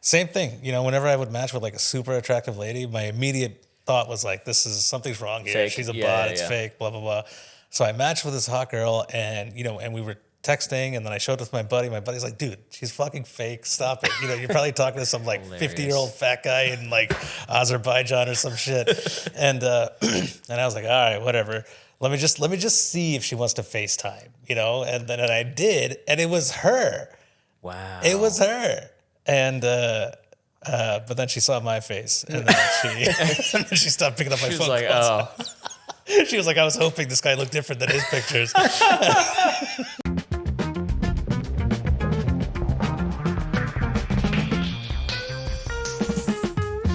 Same thing. You know, whenever I would match with like a super attractive lady, my immediate thought was like, something's wrong here. Fake. She's a Yeah, bot. yeah, It's yeah. fake, blah, blah, blah. So I matched with this hot girl and, you know, and we were texting and then I showed it with my buddy. My buddy's like, dude, she's fucking fake. Stop it. You know, you're probably talking to some like 50-year-old fat guy in like Azerbaijan or some shit. And and I was like, all right, whatever. Let me just see if she wants to FaceTime, you know? And then I did, and it was her. Wow. It was her. And but then she saw my face and then she stopped picking up my phone. She was like, calls. oh. She was like, I was hoping this guy looked different than his pictures.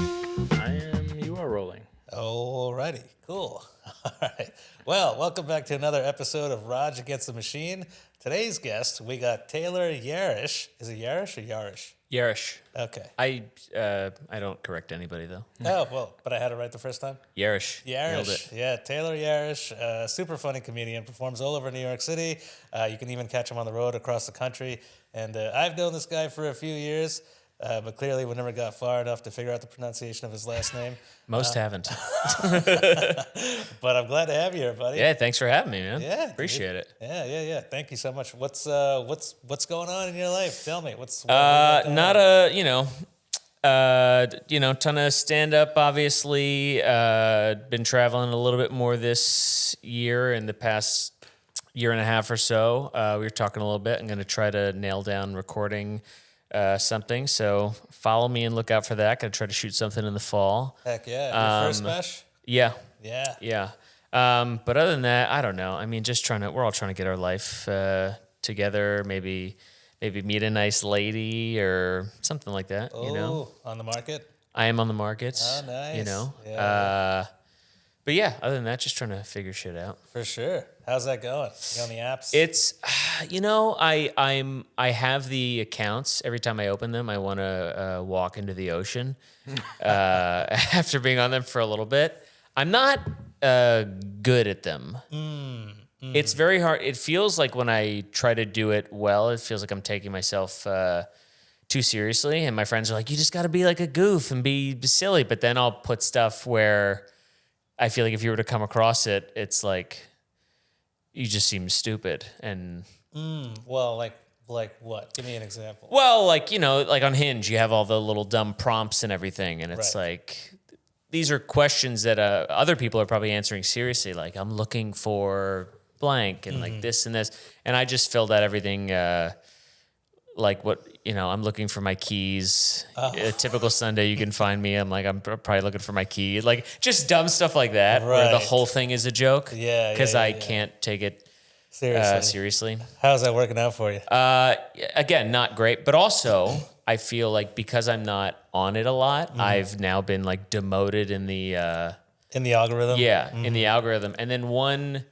You are rolling. Alrighty, cool. All right. Well, welcome back to another episode of Raj Against the Machine. Today's guest, we got Tayler Yarish. Is it Yarish or Yarish? Yarish. Okay. I don't correct anybody though. Oh, well, but I had it right the first time? Yarish. Nailed Yarish. it. Yeah, Tayler Yarish, super funny comedian, performs all over New York City. You can even catch him on the road across the country. And I've known this guy for a few years, but clearly we never got far enough to figure out the pronunciation of his last name. Most haven't. But I'm glad to have you here, buddy. Yeah, thanks for having me, man. Yeah, Appreciate dude. it. Yeah. Thank you so much. What's going on in your life? Tell me. Not a ton of stand up. Obviously, been traveling a little bit more this year in the past year and a half or so. We were talking a little bit. I'm going to try to nail down recording something. So follow me and look out for that. Going to try to shoot something in the fall. Heck yeah. Your first smash? Yeah. Yeah. But other than that, I don't know. I mean, we're all trying to get our life together. Maybe meet a nice lady or something like that. Oh, you know, on the market? I am on the market. Oh, nice. You know, Yeah. but yeah, other than that, just trying to figure shit out. For sure. How's that going? You on the apps? It's, I have the accounts. Every time I open them, I want to walk into the ocean. After being on them for a little bit, I'm not good at them. It's very hard. It feels like when I try to do it well, it feels like I'm taking myself too seriously. And my friends are like, you just got to be like a goof and be silly. But then I'll put stuff where I feel like if you were to come across it, it's like, you just seem stupid. And Well, like what? Give me an example. well, like, like on Hinge, you have all the little dumb prompts and everything. And it's Right. like, these are questions that other people are probably answering seriously. Like, I'm looking for blank and like this and this. And I just filled out everything like what, I'm looking for my keys. A typical Sunday, you can find me. I'm probably looking for my key. Like, just dumb stuff like that where the Right. whole thing is a joke. Yeah, Because yeah, I yeah. can't take it Seriously. seriously. How's that working out for you? Again, not great. But also, I feel like because I'm not on it a lot, I've now been like demoted in the... in the algorithm? in the algorithm. And then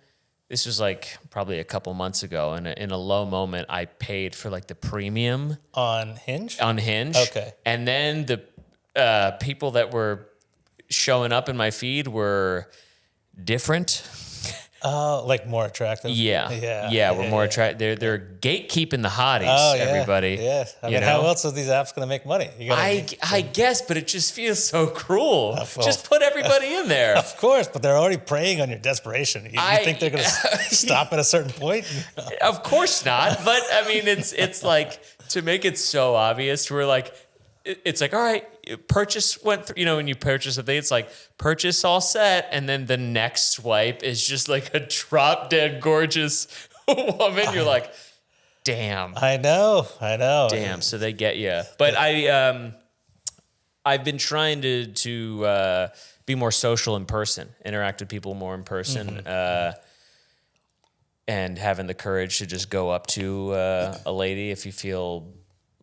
this was like probably a couple months ago, and in a low moment, I paid for like the premium On Hinge? on Hinge. Okay. And then the people that were showing up in my feed were different. Oh, like more attractive? Yeah. We're more attractive. They're gatekeeping the hotties, Oh, yeah. everybody. Yeah. I mean, how else are these apps going to make money? You gotta I guess, but it just feels so cruel. well. Just put everybody in there. Of course, but they're already preying on your desperation. You think they're going to stop at a certain point? Of course not. But I mean, it's like, to make it so obvious, we're like, it's like, all right, purchase went through, when you purchase a thing, it's like purchase all set. And then the next swipe is just like a drop dead gorgeous woman. You're like, damn. I know. Damn. So they get you. But I've been trying to be more social in person, interact with people more in person, and having the courage to just go up to a lady if you feel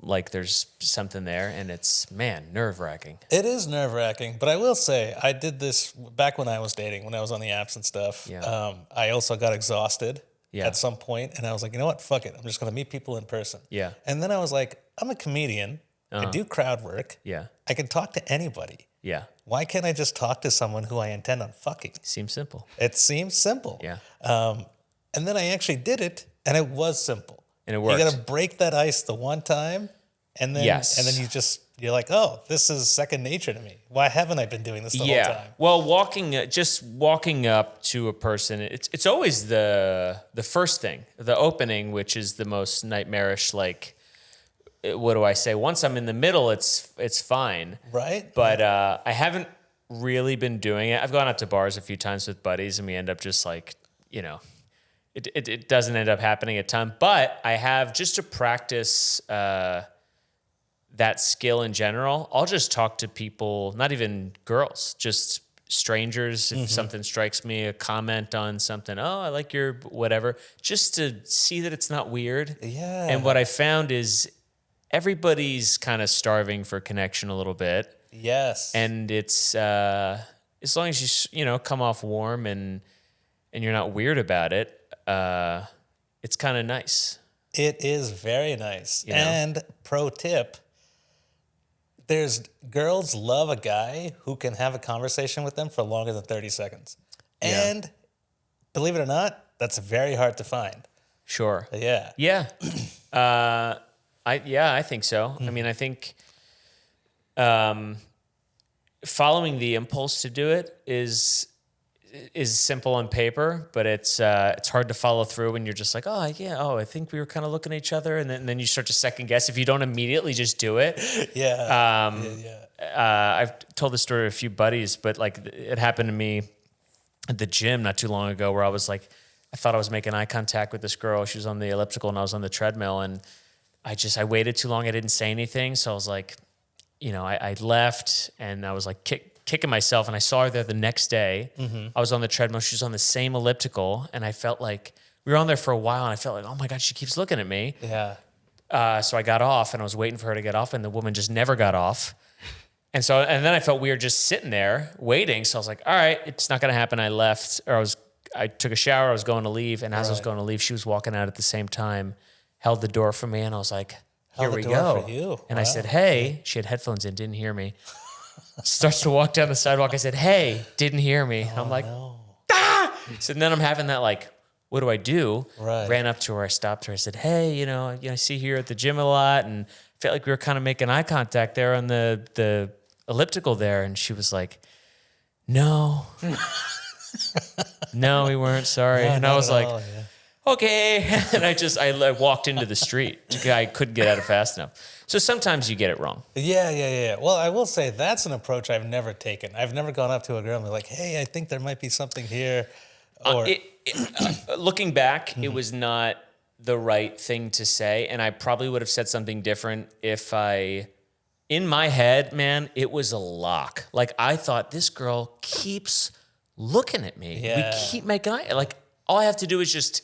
like there's something there, and it's, man, nerve-wracking. It is nerve-wracking, but I will say I did this back when I was dating, when I was on the apps and stuff. Yeah. I also got exhausted Yeah. at some point, and I was like, you know what? Fuck it. I'm just going to meet people in person. Yeah. And then I was like, I'm a comedian. I do crowd work. Yeah. I can talk to anybody. Yeah. Why can't I just talk to someone who I intend on fucking? Seems simple. It seems simple. Yeah. And then I actually did it, and it was simple. And it worked. You got to break that ice the one time, and then Yes. and then you just you're like, oh, this is second nature to me. Why haven't I been doing this the whole time? Well, just walking up to a person, it's always the first thing, the opening, which is the most nightmarish. Like, what do I say? Once I'm in the middle, it's fine. Right. But I haven't really been doing it. I've gone out to bars a few times with buddies, and we end up just like, it doesn't end up happening a ton. But I have, just to practice that skill in general, I'll just talk to people, not even girls, just strangers. If something strikes me, a comment on something, oh, I like your whatever, just to see that it's not weird. Yeah. And what I found is everybody's kind of starving for connection a little bit. Yes. And it's as long as you come off warm and you're not weird about it, it's kind of nice. It is very nice. And pro tip, there's girls love a guy who can have a conversation with them for longer than 30 seconds. And believe it or not, that's very hard to find. Sure. Yeah. Yeah. I think so. I mean, I think following the impulse to do it is simple on paper, but it's hard to follow through when you're just like, I think we were kind of looking at each other, and then you start to second guess if you don't immediately just do it. Yeah. I've told this story to a few buddies, but like it happened to me at the gym not too long ago, where I was like, I thought I was making eye contact with this girl. She was on the elliptical and I was on the treadmill, and I waited too long. I didn't say anything, so I was like, I left, and I was like kicking myself, and I saw her there the next day. I was on the treadmill. She was on the same elliptical, and I felt like we were on there for a while, and I felt like, oh my God, she keeps looking at me. Yeah. So I got off, and I was waiting for her to get off, and the woman just never got off. And then I felt weird just sitting there waiting. So I was like, all right, it's not going to happen. I left, or I took a shower. I was going to leave, and as I was going to leave, she was walking out at the same time, held the door for me, and I was like, here we go. For you. And I said, hey, she had headphones in, didn't hear me. Starts to walk down the sidewalk. I said, hey, didn't hear me. And I'm like, ah! So then I'm having that like, what do I do? Right. Ran up to her, I stopped her. I said, hey, I see you here at the gym a lot, and I felt like we were kind of making eye contact there on the elliptical there. And she was like, no. No, we weren't, sorry. And I was like, okay. And I walked into the street. I couldn't get out of fast enough. So sometimes you get it wrong. Yeah. Well, I will say that's an approach I've never taken. I've never gone up to a girl and be like, hey, I think there might be something here. Or looking back, it was not the right thing to say. And I probably would have said something different if in my head, man, it was a lock. Like, I thought, this girl keeps looking at me. Yeah. We keep making eye. Like, all I have to do is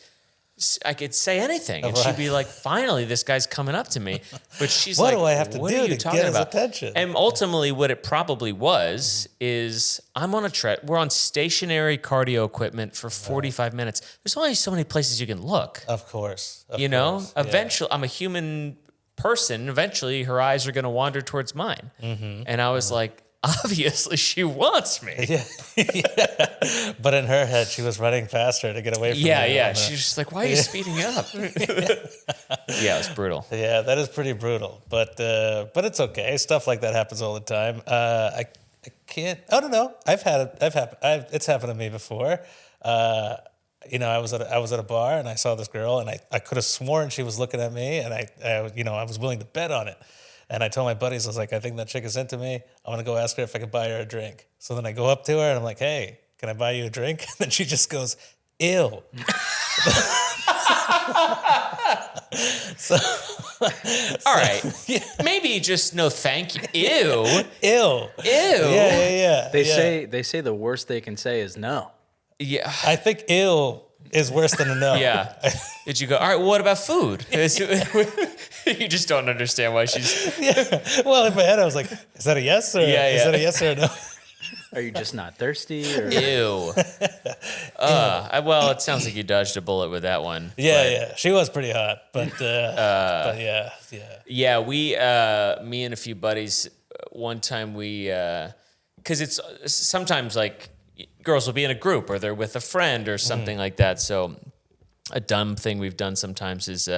I could say anything, and she'd be like, finally, this guy's coming up to me. But she's what like, do I have to what do are you to talking get his about? attention? And ultimately, what it probably was is I'm on we're on stationary cardio equipment for 45 minutes. There's only so many places you can look. Of course. Eventually, I'm a human person. Eventually, her eyes are going to wander towards mine. And I was like, obviously, she wants me. Yeah. But in her head, she was running faster to get away from you. Yeah. She was just like, why are you speeding up? Yeah, it was brutal. Yeah, that is pretty brutal. But it's okay. Stuff like that happens all the time. I can't. I don't know. It's happened to me before. I was at a bar and I saw this girl and I could have sworn she was looking at me, and I was willing to bet on it. And I told my buddies, I was like, I think that chick is into me. I'm going to go ask her if I could buy her a drink. So then I go up to her and I'm like, hey, can I buy you a drink? And then she just goes, ew. All right. Yeah. Maybe just no thank you. Ew. Ew. Yeah. They say the worst they can say is no. Yeah. I think ew is worse than a no. Yeah. Did you go, all right, well, what about food? You just don't understand why she's... Yeah. Well, in my head, I was like, is that a yes or is that a yes or a no? Are you just not thirsty? Or? Ew. Well, it sounds like you dodged a bullet with that one. Yeah. She was pretty hot, but yeah. Yeah, we, me and a few buddies, one time because it's sometimes like girls will be in a group or they're with a friend or something like that. So a dumb thing we've done sometimes is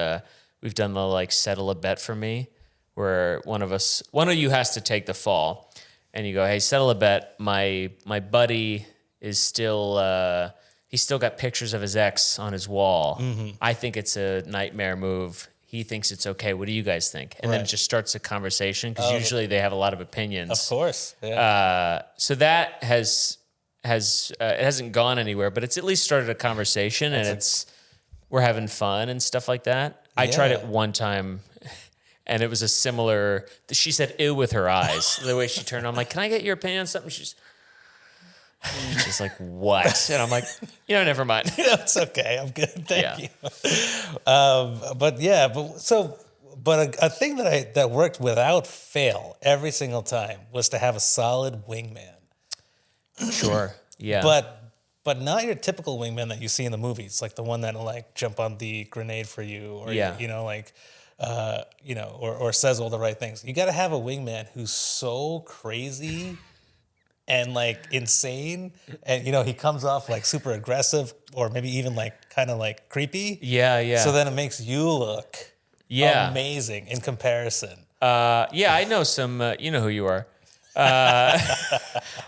we've done the like settle a bet for me, where one of you has to take the fall, and you go, hey, settle a bet. My buddy is still he's still got pictures of his ex on his wall. I think it's a nightmare move. He thinks it's okay. What do you guys think? And then it just starts a conversation because usually they have a lot of opinions. Of course. Yeah. So that has it hasn't gone anywhere, but it's at least started a conversation, and we're having fun and stuff like that. I tried it one time, and it was a similar. She said "ew" with her eyes. The way she turned, I'm like, "Can I get your opinion on something?" She's like, "What?" And I'm like, never mind. It's okay. I'm good. Thank you. But a thing that worked without fail every single time was to have a solid wingman. Sure. Yeah. But not your typical wingman that you see in the movies, like the one that'll like jump on the grenade for you, or or says all the right things. You got to have a wingman who's so crazy and like insane, and he comes off like super aggressive, or maybe even like kind of like creepy. Yeah. So then it makes you look amazing in comparison. I know some. You know who you are. I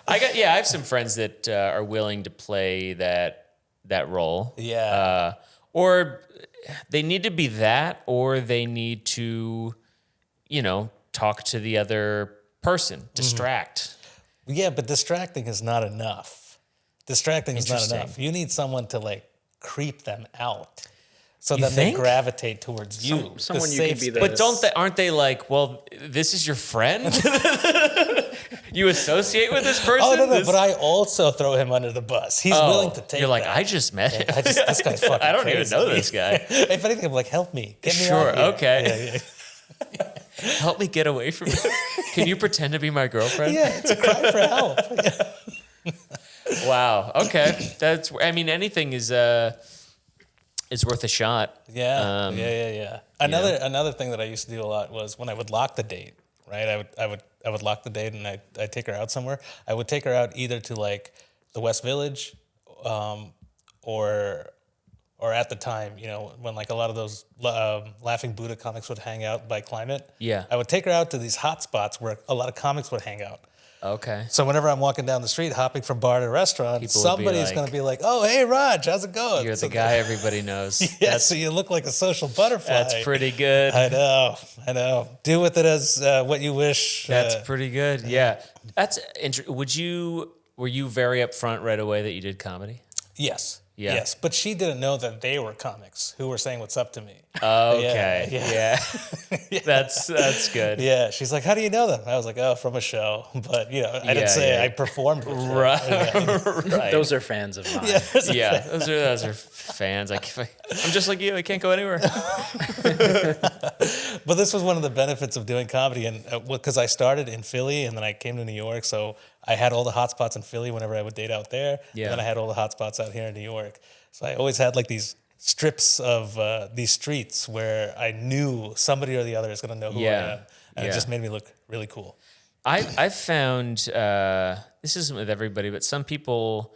have some friends that are willing to play that role. Yeah. Or they need to be that, or they need to, talk to the other person, distract. Yeah, but distracting is not enough. Distracting is not Interesting. enough. You need someone to like creep them out, so You that think? they gravitate towards you. Someone The you can safe be the- space. But aren't they like, well, this is your friend? You associate with this person? Oh no! But I also throw him under the bus. He's willing to take. You're like, that. I just met him. This guy's fucking. I don't crazy. even know this guy. If anything, I'm like, help me, get me Sure, out here. okay. Help me get away from it. Can you pretend to be my girlfriend? Yeah, it's a cry for help. Yeah. Wow. Okay. Anything is worth a shot. Yeah, yeah. Another thing that I used to do a lot was when I would lock the date. Right, I would lock the date and I'd take her out somewhere. I would take her out either to like the West Village, or at the time, when like a lot of those Laughing Buddha comics would hang out by Climate. Yeah. I would take her out to these hot spots where a lot of comics would hang out. Okay. So whenever I'm walking down the street, hopping from bar to restaurant, People would be somebody's like, going to be like, "Oh, hey, Raj, how's it going?" You're So the guy everybody knows. Yeah, so you look like a social butterfly. That's pretty good. I know. Do with it as what you wish. That's pretty good. Yeah. That's interesting. Were you very upfront right away that you did comedy? Yes. Yeah. Yes. But she didn't know that they were comics who were saying what's up to me. Okay. Yeah. That's good. Yeah. She's like, "How do you know them?" I was like, "Oh, from a show." But, I didn't say I performed with them. Right. Those are fans of mine. Yeah. Those are fans. I'm just like you. I can't go anywhere. But this was one of the benefits of doing comedy, and because I started in Philly and then I came to New York, so I had all the hot spots in Philly whenever I would date out there. Yeah. And then I had all the hot spots out here in New York. So I always had like these strips of these streets where I knew somebody or the other is going to know who I am. And it just made me look really cool. I've found, this isn't with everybody, but some people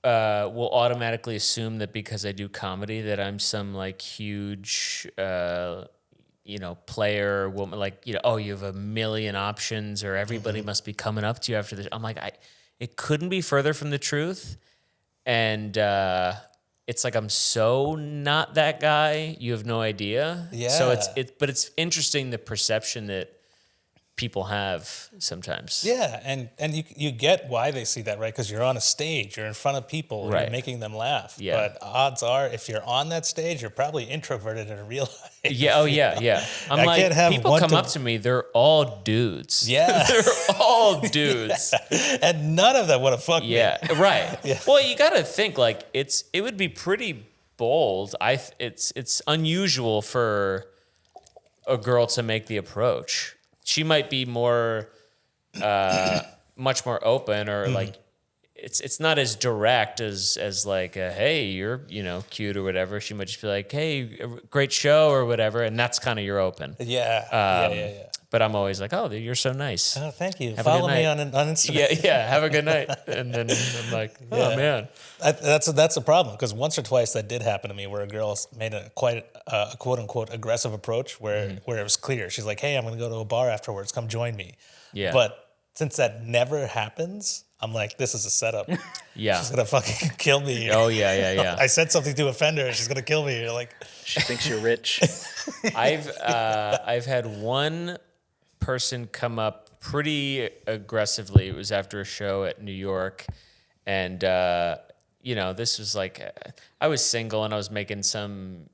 will automatically assume that because I do comedy that I'm some like huge, player woman, like, oh, you have a million options or everybody must be coming up to you after this. I'm like, it couldn't be further from the truth. And it's like, I'm so not that guy. You have no idea. Yeah. So but it's interesting the perception that people have sometimes. Yeah, and you get why they see that, right? Because you're on a stage, you're in front of people, Right. you're making them laugh. Yeah. But odds are, if you're on that stage, you're probably introverted in real life. Yeah. Oh, yeah. I'm I like, can't have people one come to- up to me, they're all dudes. Yeah. They're all dudes. And none of them would have fucked me. Yeah, right. Yeah. Well, you got to think like it would be pretty bold. It's unusual for a girl to make the approach. She might be more, much more open, or like, it's not as direct as like, hey, you're cute or whatever. She might just be like, hey, great show or whatever, and that's kind of your open. Yeah. but I'm always like, oh, you're so nice. Oh, thank you. Have a Follow good me night. on Instagram. Yeah. Have a good night. And then I'm like, oh man. That's a problem, because once or twice that did happen to me, where a girl made a quite a quote unquote aggressive approach where it was clear. She's like, hey, I'm going to go to a bar afterwards. Come join me. Yeah. But since that never happens, I'm like, this is a setup. Yeah. She's going to fucking kill me. Oh yeah. I said something to offend her. She's going to kill me. You're like, She thinks you're rich. I've had one person come up pretty aggressively. It was after a show at New York, and this was like I was single and I was making some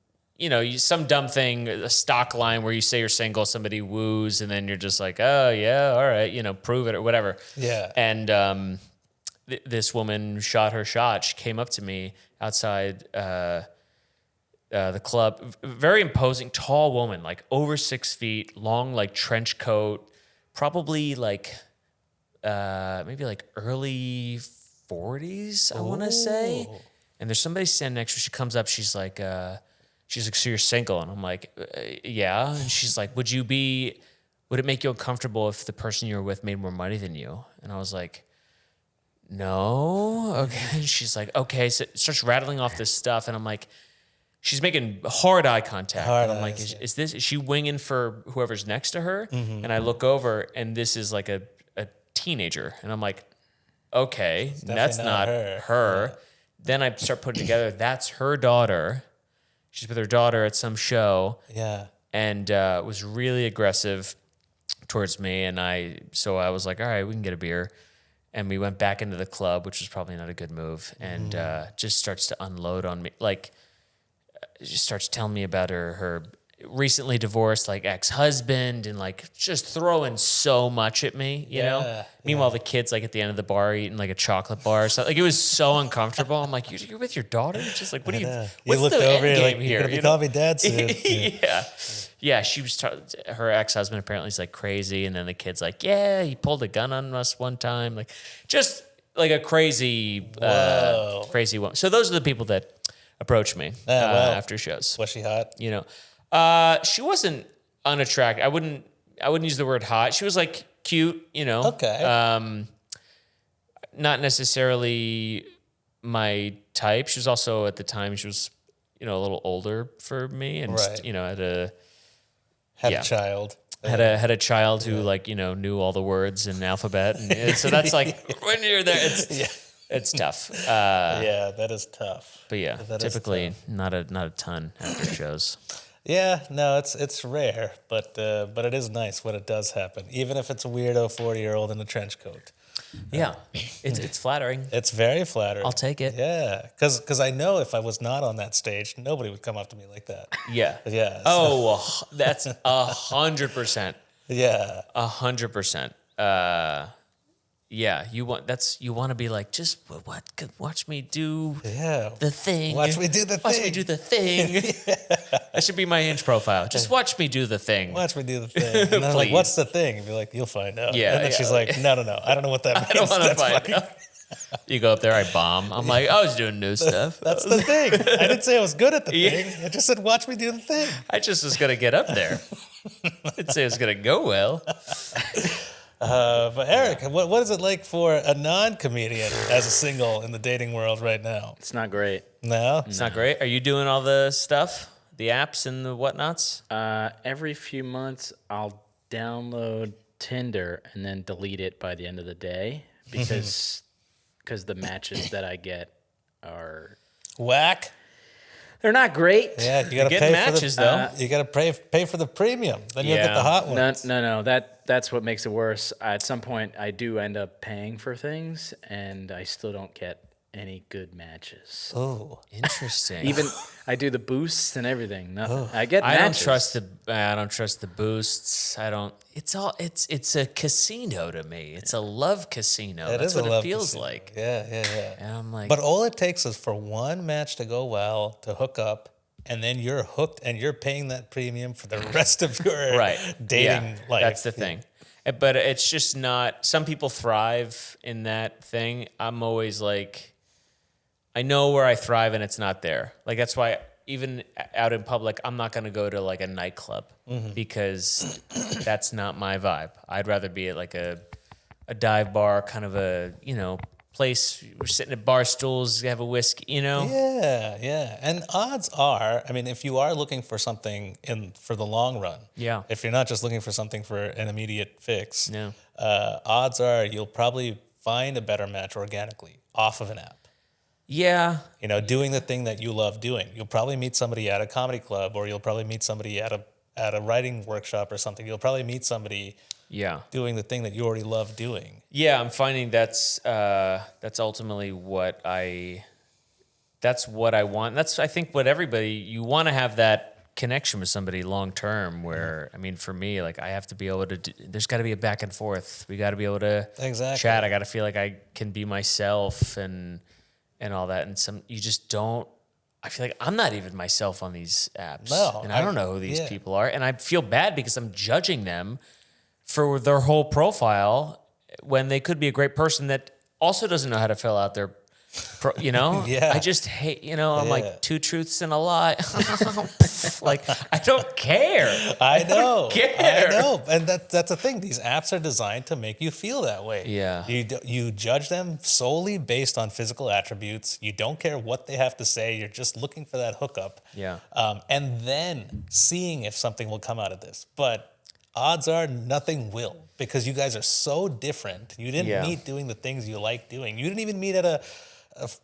some dumb thing, a stock line where you say you're single, somebody woos, and then you're just like, oh yeah, all right, prove it or whatever. Yeah. And this woman shot her shot. She came up to me outside the club. Very imposing, tall woman, like over 6 feet, long, like trench coat, probably like maybe like early 40s, I want to say. And there's somebody standing next to her. She comes up. She's like, so you're single? And I'm like, yeah. And she's like, would it make you uncomfortable if the person you were with made more money than you? And I was like, no. Okay. And she's like, okay. So it starts rattling off this stuff. And I'm like, she's making hard eye contact. And I'm like, is she winging for whoever's next to her? Mm-hmm. And I look over and this is like a teenager. And I'm like, okay, that's not her. Yeah. Then I start putting together, that's her daughter. She's with her daughter at some show. Yeah. And was really aggressive towards me. And so I was like, all right, we can get a beer. And we went back into the club, which was probably not a good move. And just starts to unload on me. Like, just starts telling me about her recently divorced, like, ex-husband, and like just throwing so much at me, you know? Meanwhile, the kid's like at the end of the bar eating like a chocolate bar or something. Like, it was so uncomfortable. I'm like, you're with your daughter? Just like, what are you, what's looked the over, end you're game like, here? You're going to call me dad soon. Yeah, she was, her ex-husband apparently is like crazy. And then the kid's like, yeah, he pulled a gun on us one time. Like, just like a crazy woman. So those are the people that approach me after shows. Was she hot? She wasn't unattractive. I wouldn't use the word hot. She was like cute, Okay. Not necessarily my type. She was also, at the time, she was, a little older for me, and had a child. Had a child who knew all the words in the alphabet, and so that's like when you're there, it's tough. Yeah, that is tough. But yeah, typically not a ton after shows. Yeah, no, it's rare, but it is nice when it does happen, even if it's a weirdo 40-year-old in a trench coat. Yeah, it's flattering. It's very flattering. I'll take it. Yeah, because I know if I was not on that stage, nobody would come up to me like that. Yeah. Yeah. Oh, that's 100%. Yeah. 100%. Yeah, you want to be like, just watch me do the thing. Watch me do the thing. Watch me do the thing. That should be my Hinge profile. Just watch me do the thing. Watch me do the thing. And I'm like, what's the thing? And be like, you'll find out. Yeah. And then she's like, no. I don't know what that means. I don't want to find out. You go up there, I bomb. I'm like, I was doing new stuff. That's the thing. I didn't say I was good at the thing. I just said, watch me do the thing. I just was going to get up there. I didn't say it was going to go well. But Eric, what is it like for a non-comedian as a single in the dating world right now? It's not great. No? It's not great. Are you doing all the stuff? The apps and the whatnots? Every few months, I'll download Tinder and then delete it by the end of the day because the matches that I get are whack. They're not great. Yeah, you got to pay matches for the, though. You got to pay for the premium. Then you'll get the hot ones. No. That's what makes it worse. At some point, I do end up paying for things, and I still don't get any good matches. Oh, interesting. Even I do the boosts and everything. Nothing. I get matches. I don't trust the boosts. I don't. It's a casino to me. It's a love casino. That's what it feels like. Yeah. And I'm like, but all it takes is for one match to go well, to hook up, and then you're hooked, and you're paying that premium for the rest of your dating life. That's the thing. But it's just not. Some people thrive in that thing. I'm always like, I know where I thrive, and it's not there. Like, that's why even out in public, I'm not going to go to like a nightclub because that's not my vibe. I'd rather be at like a dive bar, kind of a, place. We're sitting at bar stools, have a whiskey, Yeah. And odds are, I mean, if you are looking for something for the long run, if you're not just looking for something for an immediate fix, odds are you'll probably find a better match organically off of an app. Yeah. Doing the thing that you love doing. You'll probably meet somebody at a comedy club, or you'll probably meet somebody at a writing workshop or something. You'll probably meet somebody doing the thing that you already love doing. Yeah, I'm finding that's ultimately what I want. That's, I think, what you want to have that connection with somebody long term where, I mean, for me, like I have to be able to, there's got to be a back and forth. We got to be able to chat. I got to feel like I can be myself and all that. And you just don't, I feel like I'm not even myself on these apps. No. And I don't know who these people are. And I feel bad because I'm judging them for their whole profile when they could be a great person that also doesn't know how to fill out their, I just hate, I'm like 2 truths and a lie. Like, I don't care. I know. I know. And that's the thing. These apps are designed to make you feel that way. Yeah. You judge them solely based on physical attributes. You don't care what they have to say. You're just looking for that hookup. Yeah. And then seeing if something will come out of this. But odds are nothing will, because you guys are so different. You didn't meet doing the things you like doing. You didn't even meet at a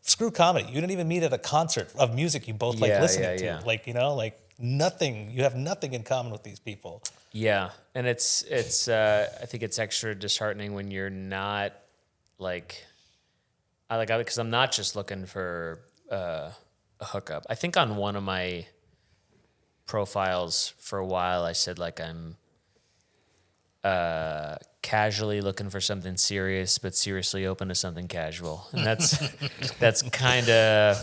screw comedy. You didn't even meet at a concert of music you both like listening to. Yeah. Like, like nothing. You have nothing in common with these people. Yeah. And it's I think it's extra disheartening when you're not like, because I'm not just looking for a hookup. I think on one of my profiles for a while, I said like I'm casually looking for something serious, but seriously open to something casual. And that's kind of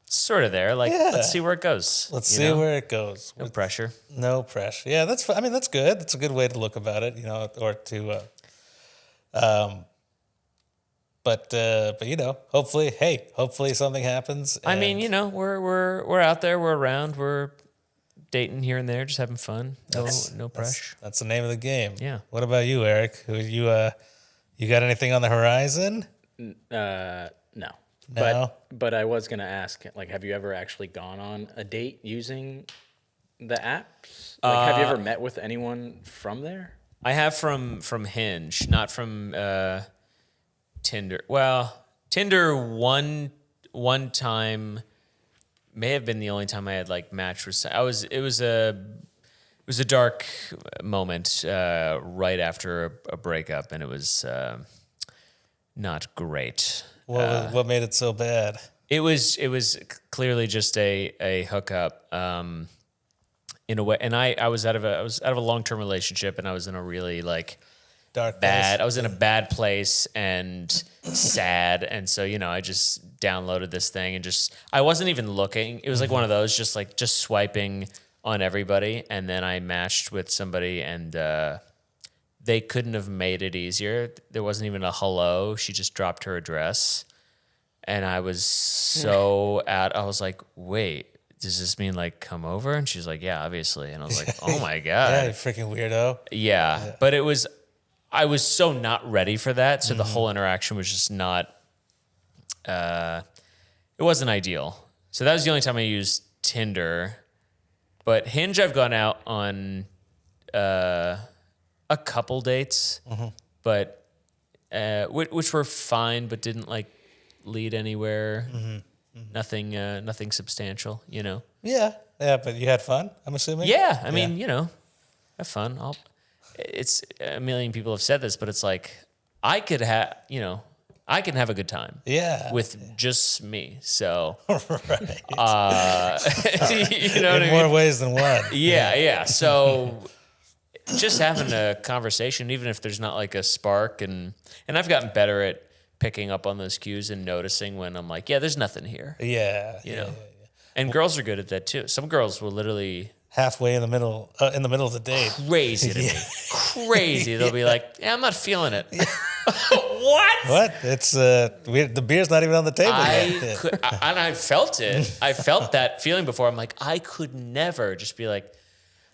sort of there. Like, let's see where it goes. Let's see where it goes. No pressure. No pressure. Yeah, that's good. That's a good way to look about it, or to, but hopefully something happens. I mean, we're out there, we're around, we're dating here and there, just having fun. No pressure. That's the name of the game. Yeah. What about you, Eric? You got anything on the horizon? No. No? But I was gonna ask, like, have you ever actually gone on a date using the apps? Like, have you ever met with anyone from there? I have from Hinge, not from Tinder. Well, Tinder one time may have been the only time I had like matched with. It was a dark moment right after a breakup, and it was not great. What made it so bad? It was clearly just a hookup in a way, and I was out of a long-term relationship, and I was in a really like Dark bad. place. I was in a bad place and sad, and so I just downloaded this thing and I wasn't even looking. It was like one of those just swiping on everybody, and then I matched with somebody, and they couldn't have made it easier. There wasn't even a hello. She just dropped her address, and I was so out. I was like, wait. Does this mean like come over? And she's like, yeah, obviously. And I was like, oh my God. Yeah, you freaking weirdo. Yeah. But I was so not ready for that. So the whole interaction was just not, it wasn't ideal. So that was the only time I used Tinder. But Hinge, I've gone out on a couple dates, but which were fine, but didn't like lead anywhere. Nothing substantial, Yeah, but you had fun, I'm assuming? Yeah, I mean, have fun. It's a million people have said this, but it's like I can have a good time. Yeah. With just me. So Right. In more ways than one. Yeah. So just having a conversation, even if there's not like a spark, and I've gotten better at picking up on those cues and noticing when I'm like, yeah, there's nothing here. Yeah. You know. And girls are good at that too. Some girls will literally halfway in the middle of the date. Crazy to me. Crazy. They'll be like, yeah, I'm not feeling it. What? What? It's the beer's not even on the table yet. And I felt it. I felt that feeling before. I'm like, I could never just be like,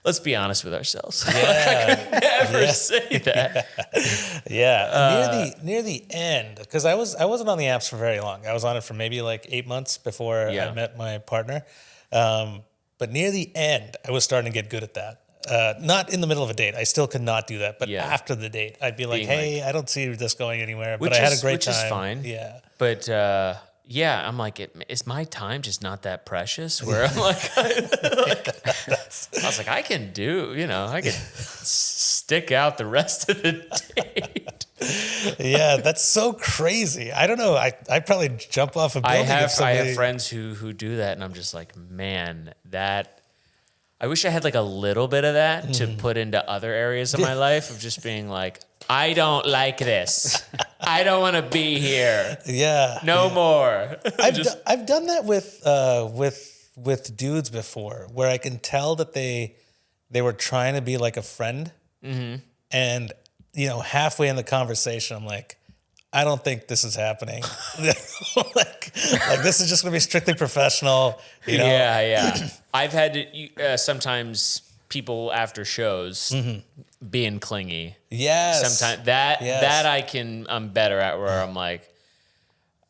let's be honest with ourselves. Yeah. I could never say that. Yeah. Near the end, because I wasn't on the apps for very long. I was on it for maybe like 8 months before I met my partner. But near the end, I was starting to get good at that. Not in the middle of a date. I still could not do that. But after the date, I'd be like, hey, I don't see this going anywhere. But I had a great time. Which is fine. Yeah. But I'm like, is my time just not that precious? Where I'm like, I was like, I can stick out the rest of the date. Yeah, that's so crazy. I don't know. I'd probably jump off a building. I have friends who do that, and I'm just like, man, I wish I had like a little bit of that to put into other areas of my life of just being like, I don't like this. I don't want to be here. Yeah. No more. I've done that with dudes before, where I can tell that they were trying to be like a friend, and halfway in the conversation, I'm like, I don't think this is happening. like this is just going to be strictly professional. Yeah. I've had sometimes people after shows being clingy. Yes. Sometimes I'm better at, where I'm like,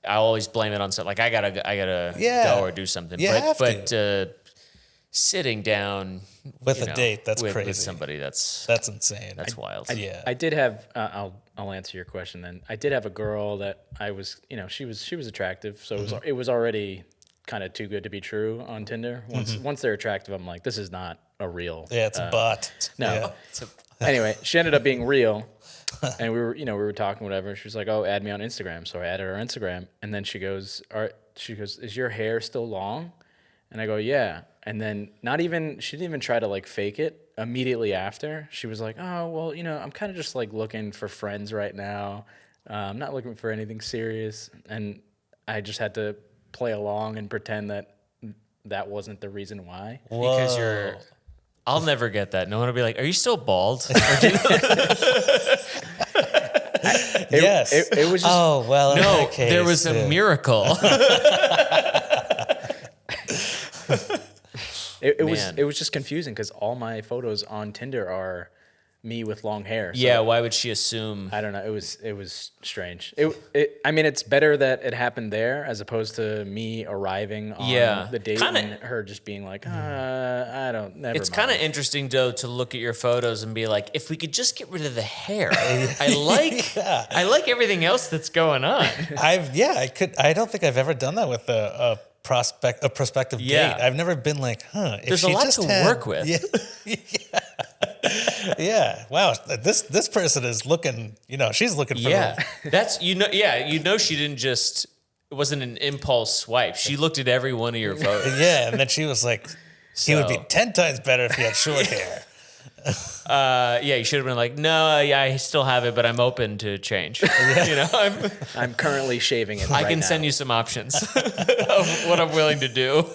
I always blame it on something. Like I gotta go or do something. But sitting down with a date, that's crazy. With somebody, that's insane. That's wild. I did have. I'll answer your question then. I did have a girl that I was. She was attractive, so it was already kind of too good to be true on Tinder. Once they're attractive, I'm like, this is not a real. Yeah, it's a bot. No. Yeah. Anyway, she ended up being real, and we were talking whatever. She was like, "Oh, add me on Instagram." So I added her on Instagram, and then she goes, "Is your hair still long?" And I go, "Yeah." And then she didn't even try to like fake it. Immediately after, she was like, "Oh, well, I'm kind of just like looking for friends right now. I'm not looking for anything serious." And I just had to play along and pretend that wasn't the reason why. Whoa. Because I'll never get that. No one will be like, "Are you still bald?" Yes. It was just. Oh well. In No, that case, there was a miracle. It was just confusing because all my photos on Tinder are me with long hair. So Yeah, why would she assume? I don't know. It was strange. I mean, it's better that it happened there as opposed to me arriving on the date and her just being like, I don't. Never It's mind. kind of interesting though to look at your photos and be like, if we could just get rid of the hair, I like everything else that's going on. I don't think I've ever done that with a prospective date. I've never been like, There's a lot to work with. Yeah. Wow. This person is looking. She's looking for. That's she didn't just. It wasn't an impulse swipe. She looked at every one of your photos. Yeah, and then she was like, he would be 10 times better if he had short hair. You should have been like, no, I still have it, but I'm open to change. I'm currently shaving it. I can send you some options of what I'm willing to do.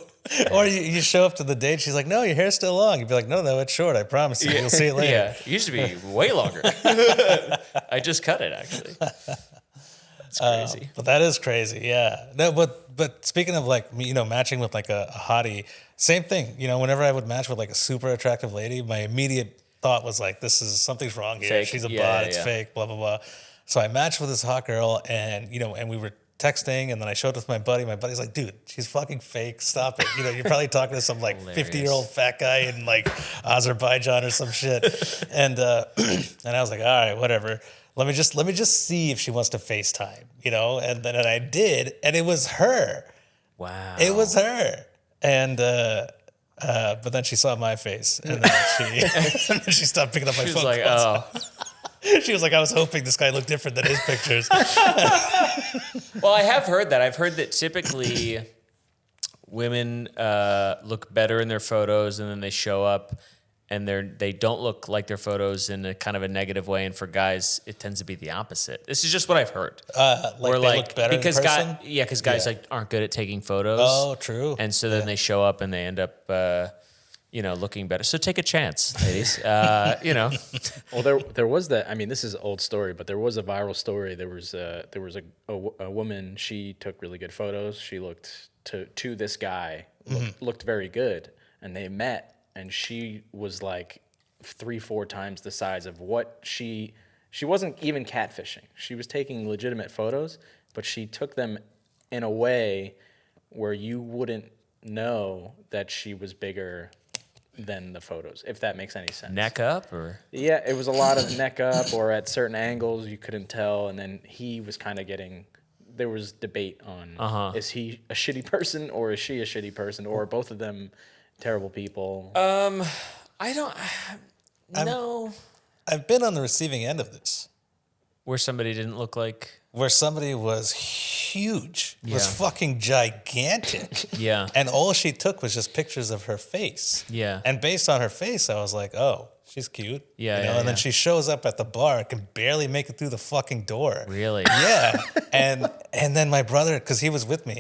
Or you show up to the date, she's like, no, your hair's still long. You'd be like, no, it's short. I promise you. You'll see it later. Yeah, it used to be way longer. I just cut it, actually. It's crazy. But that is crazy, yeah. No, but speaking of like, matching with like a hottie, same thing. Whenever I would match with like a super attractive lady, my immediate thought was like, something's wrong here. Fake. She's a bot. It's fake. Blah blah blah. So I matched with this hot girl, and and we were texting, and then I showed it with my buddy. My buddy's like, dude, she's fucking fake. Stop it. You're probably talking to some like 50-year-old fat guy in like Azerbaijan or some shit. And and I was like, all right, whatever. Let me just see if she wants to FaceTime, And then I did, and it was her. Wow. It was her. And but then she saw my face, and then she stopped picking up my phone. She was like, oh. She was like, I was hoping this guy looked different than his pictures. Well, I have heard that. I've heard that typically women look better in their photos, and then they show up and they don't look like their photos in a kind of a negative way. And for guys, it tends to be the opposite. This is just what I've heard. They look better because in person? because guys like aren't good at taking photos. Oh, true. And so then they show up and they end up looking better. So take a chance, ladies. Well, there was that. I mean, this is an old story, but there was a viral story. There was a woman. She took really good photos. She looked to this guy looked very good, and they met. And she was like 3-4 times the size of what she wasn't even catfishing. She was taking legitimate photos, but she took them in a way where you wouldn't know that she was bigger than the photos, if that makes any sense. Neck up or? Yeah, it was a lot of neck up or at certain angles you couldn't tell. And then he was kind of there was debate on, is he a shitty person or is she a shitty person, or are both of them terrible people? I don't know. I've been on the receiving end of this. Where somebody didn't look like... Where somebody was huge, was Yeah. fucking gigantic. Yeah. And all she took was just pictures of her face. Yeah. And based on her face, I was like, oh, she's cute. Yeah, You know? yeah, And then yeah. she shows up at the bar and can barely make it through the fucking door. Really? Yeah. And then my brother, because he was with me,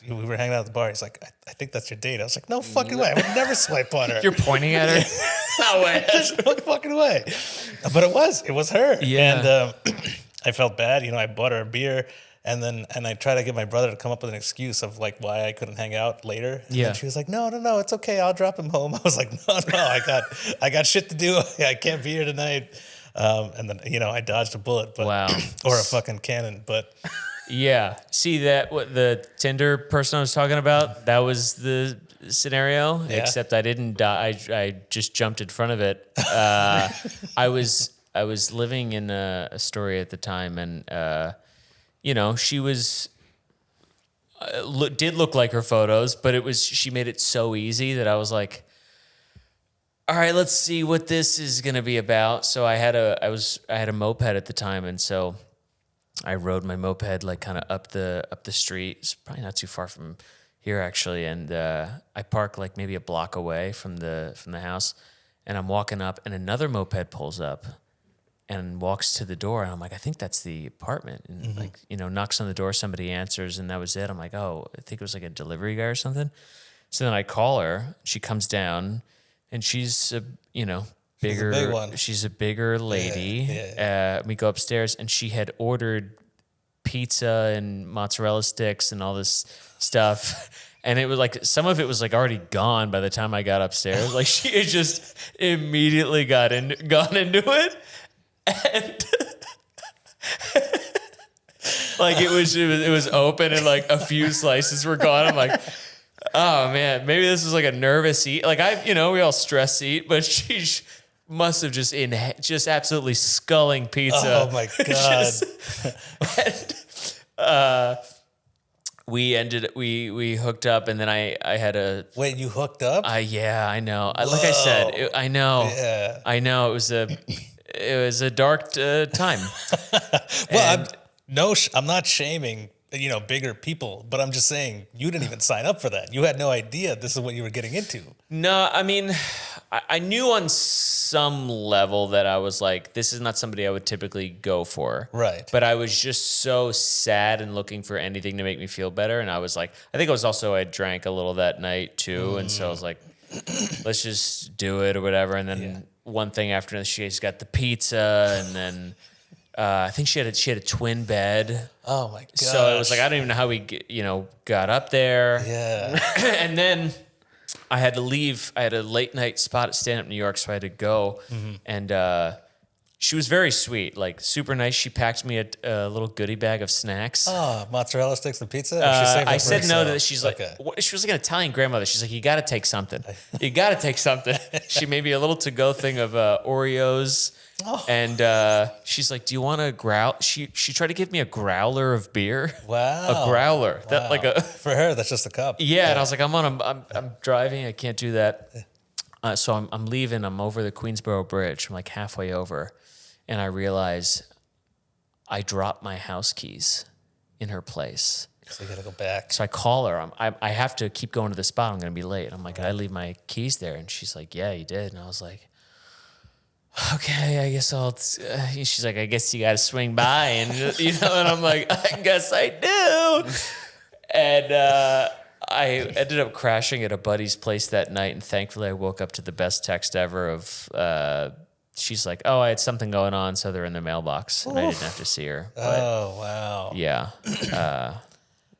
we were hanging out at the bar. He's like, I think that's your date. I was like, no fucking way. I would never swipe on her. You're pointing at her? No way. There's no fucking way. But it was her. Yeah. And I felt bad. I bought her a beer, and I tried to get my brother to come up with an excuse of like why I couldn't hang out later. And Yeah. then she was like, no, it's okay. I'll drop him home. I was like, no, I got shit to do. I can't be here tonight. And then I dodged a bullet, but Wow. or a fucking cannon, but. Yeah. See what the Tinder person I was talking about? That was the scenario, Yeah. except I didn't die. I just jumped in front of it. I was living in a story at the time, and she was did look like her photos, but she made it so easy that I was like, all right, let's see what this is gonna be about. So I had a moped at the time, and so I rode my moped like kind of up the street. It's probably not too far from here actually, and I park like maybe a block away from the house, and I'm walking up, and another moped pulls up and walks to the door, and I'm like, I think that's the apartment, and knocks on the door, somebody answers, and that was it. I'm like, oh, I think it was like a delivery guy or something. So then I call her, she comes down, and she's bigger. big one. She's a bigger lady. Yeah. We go upstairs, and she had ordered pizza and mozzarella sticks and all this stuff. And it was like, some of it was like already gone by the time I got upstairs. Like she had just immediately gone into it. And like it was open and like a few slices were gone. I'm like, oh man, maybe this is like a nervous eat. Like we all stress eat, but she must have just absolutely sculling pizza. Oh my God. We hooked up, and then I had a. Wait, you hooked up? Yeah, I know. Like I said, I know. Yeah. I know. It was a dark time. Well, I'm not shaming, bigger people, but I'm just saying you didn't even sign up for that. You had no idea this is what you were getting into. No, I mean, I knew on some level that I was like, this is not somebody I would typically go for. Right. But I was just so sad and looking for anything to make me feel better. And I was like, I think it was also, I drank a little that night too. And so I was like, let's just do it or whatever. And then one thing after another, she's got the pizza, and then I think she had a twin bed. Oh my God. So it was like, I don't even know how we got up there. Yeah. And then I had to leave. I had a late night spot at Stand Up New York, so I had to go. And she was very sweet, like super nice. She packed me a little goodie bag of snacks. Oh, mozzarella sticks and pizza? Or she saved that I for said no herself? to that. She's like, Okay. she was like an Italian grandmother. She's like, you got to take something. You got to take something. She made me a little to-go thing of Oreos. Oh. And she's like, do you want a growl? She tried to give me a growler of beer. Wow. A growler. That like a For her, that's just a cup. yeah. And I was like, I'm driving. I can't do that. So I'm leaving. I'm over the Queensboro Bridge. I'm like halfway over, and I realize I dropped my house keys in her place. So you got to go back. So I call her. I have to keep going to the spot. I'm going to be late. I'm like, did I leave my keys there? And she's like, yeah, you did. And I was like, okay, I guess I'll. She's like, I guess you got to swing by, and and I'm like, I guess I do. And I ended up crashing at a buddy's place that night, and thankfully I woke up to the best text ever of she's like, "Oh, I had something going on, so they're in the mailbox," and I didn't have to see her. But Oh wow. yeah,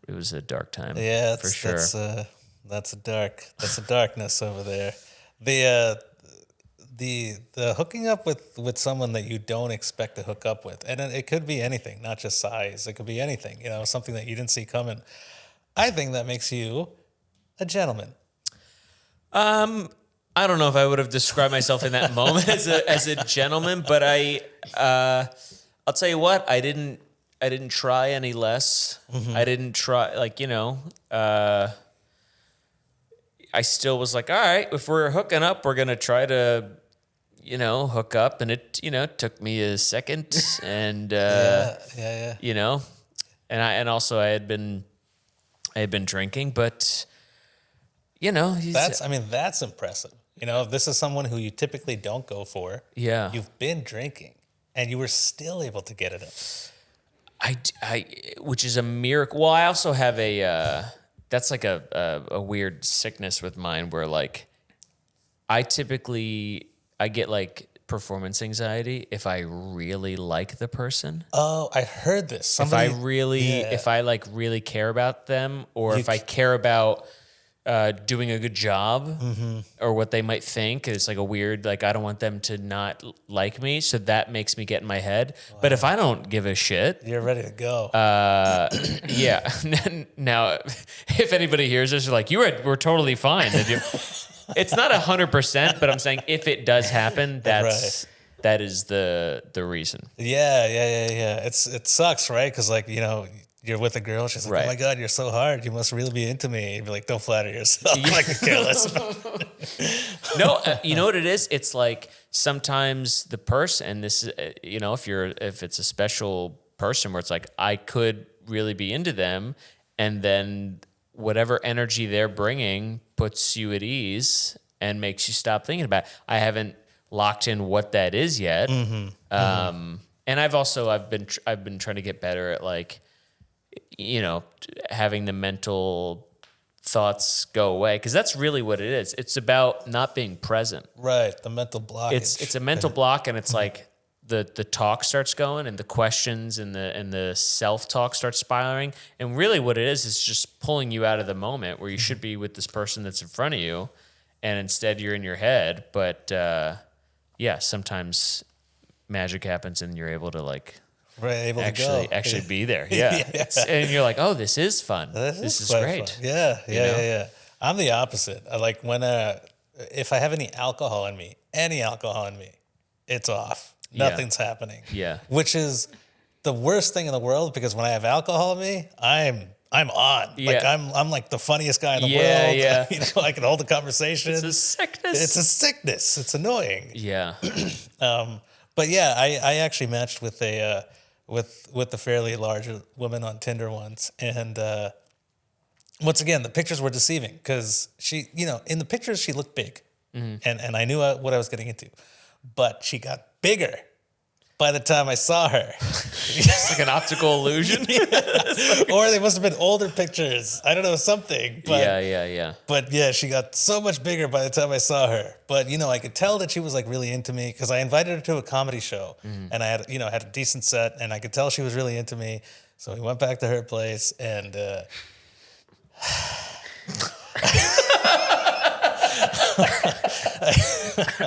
it was a dark time. Yeah, for sure. That's a darkness over there. The hooking up with someone that you don't expect to hook up with, and it could be anything, not just size. It could be anything. Something that you didn't see coming. I think that makes you a gentleman. I don't know if I would have described myself in that moment as a gentleman, but I'll tell you what, I didn't try any less. I didn't try, I still was like, all right, if we're hooking up, we're gonna try to, hook up, and it, took me a second, and and also I had been drinking, but that's impressive. This is someone who you typically don't go for. Yeah. You've been drinking, and you were still able to get it in. Which is a miracle. Well, I also have that's like a weird sickness with mine where like I get like performance anxiety if I really like the person. Oh, I heard this. If I like really care about them, or if I care about doing a good job or what they might think. It's like a weird, like, I don't want them to not like me. So that makes me get in my head. Wow. But if I don't give a shit, you're ready to go. Yeah. Now, if anybody hears this, they're like, we're totally fine. It's not 100%, but I'm saying if it does happen, that is the reason. Yeah. It sucks, right? Because like, you're with a girl, she's like, oh my God, you're so hard. You must really be into me. You'd be like, don't flatter yourself. I could care less. No, you know what it is? It's like sometimes the person, and this is, if it's a special person where it's like, I could really be into them, and then whatever energy they're bringing puts you at ease and makes you stop thinking about it. I haven't locked in what that is yet. And I've been trying to get better at like, having the mental thoughts go away, because that's really what it is. It's about not being present. Right, the mental block. It's a mental block, and it's like the talk starts going, and the questions and the self-talk starts spiraling. And really what it is just pulling you out of the moment where you should be with this person that's in front of you, and instead you're in your head. But sometimes magic happens and you're able to like actually be there. Yeah. And you're like, oh, this is fun. This is great. Fun. Yeah. I'm the opposite. I like when if I have any alcohol in me, it's off. Nothing's happening. Yeah. Which is the worst thing in the world, because when I have alcohol in me, I'm on. Yeah. Like I'm like the funniest guy in the world. Yeah. I can hold a conversation. It's a sickness. It's annoying. Yeah. But yeah, I actually matched with a fairly large woman on Tinder once, and once again the pictures were deceiving, because she, in the pictures she looked big, and I knew what I was getting into, but she got bigger by the time I saw her. It's like an optical illusion. Or they must have been older pictures. I don't know, something. But, yeah. But yeah, she got so much bigger by the time I saw her. But, I could tell that she was like really into me, because I invited her to a comedy show, and I had, had a decent set, and I could tell she was really into me. So we went back to her place, and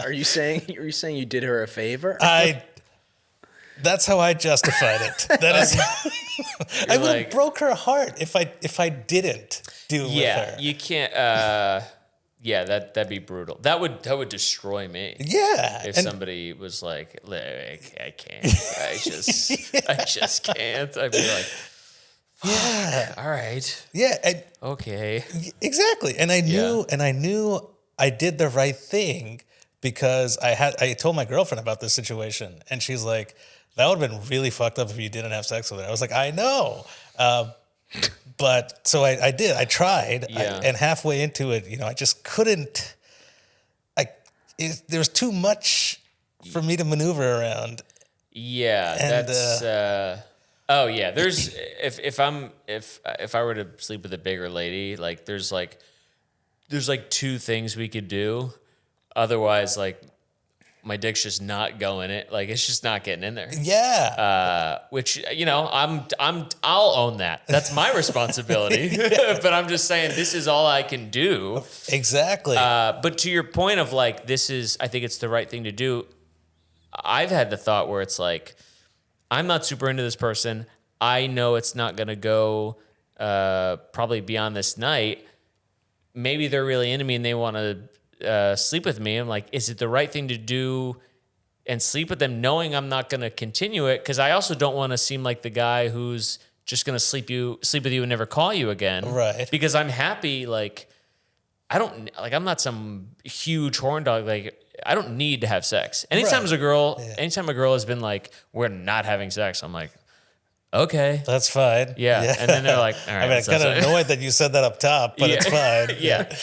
Are you saying you did her a favor? That's how I justified it. That is, I would have broke her heart if I didn't do it with her. Yeah, you can't. That'd be brutal. That would destroy me. Yeah, if somebody was like, I can't. I just can't. I'd be like, yeah, all right. Yeah. Okay. Exactly. And I knew I did the right thing, because I told my girlfriend about this situation, and she's like, that would have been really fucked up if you didn't have sex with her. I was like, I know. But so I did. I tried. Yeah. And halfway into it, I just couldn't. There was too much for me to maneuver around. Yeah, and, Oh yeah, there's if I were to sleep with a bigger lady, like there's like two things we could do. Otherwise, like my dick's just not going it. Like it's just not getting in there. Yeah. Which I'll own that. That's my responsibility. But I'm just saying this is all I can do. Exactly. But to your point of like I think it's the right thing to do. I've had the thought where it's like I'm not super into this person. I know it's not gonna go probably beyond this night. Maybe they're really into me and they want to sleep with me. I'm like, is it the right thing to do and sleep with them knowing I'm not going to continue it? Because I also don't want to seem like the guy who's just going to sleep with you and never call you again. Right. Because I'm happy. Like, I'm not some huge horn dog. Like, I don't need to have sex. Anytime a girl has been like, we're not having sex, I'm like, okay. That's fine. Yeah. And then they're like, all right. I mean, I'm kind of annoyed that you said that up top, but it's fine. Yeah.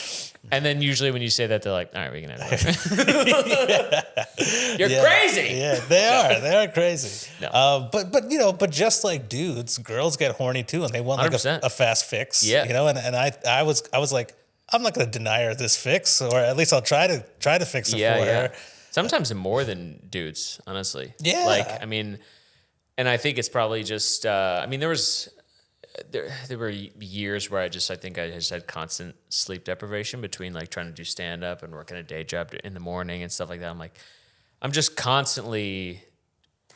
And then usually when you say that, they're like, all right, we can have it. You're crazy. Yeah, they are. They are crazy. No. But just like dudes, girls get horny too, and they want like a fast fix. Yeah. And I was like, I'm not going to deny her this fix, or at least I'll try to fix it for her. Sometimes more than dudes, honestly. Yeah. Like, I mean, and I think it's probably just, there were years where I think I just had constant sleep deprivation between like trying to do stand up and working a day job in the morning and stuff like that. I'm like, I'm just constantly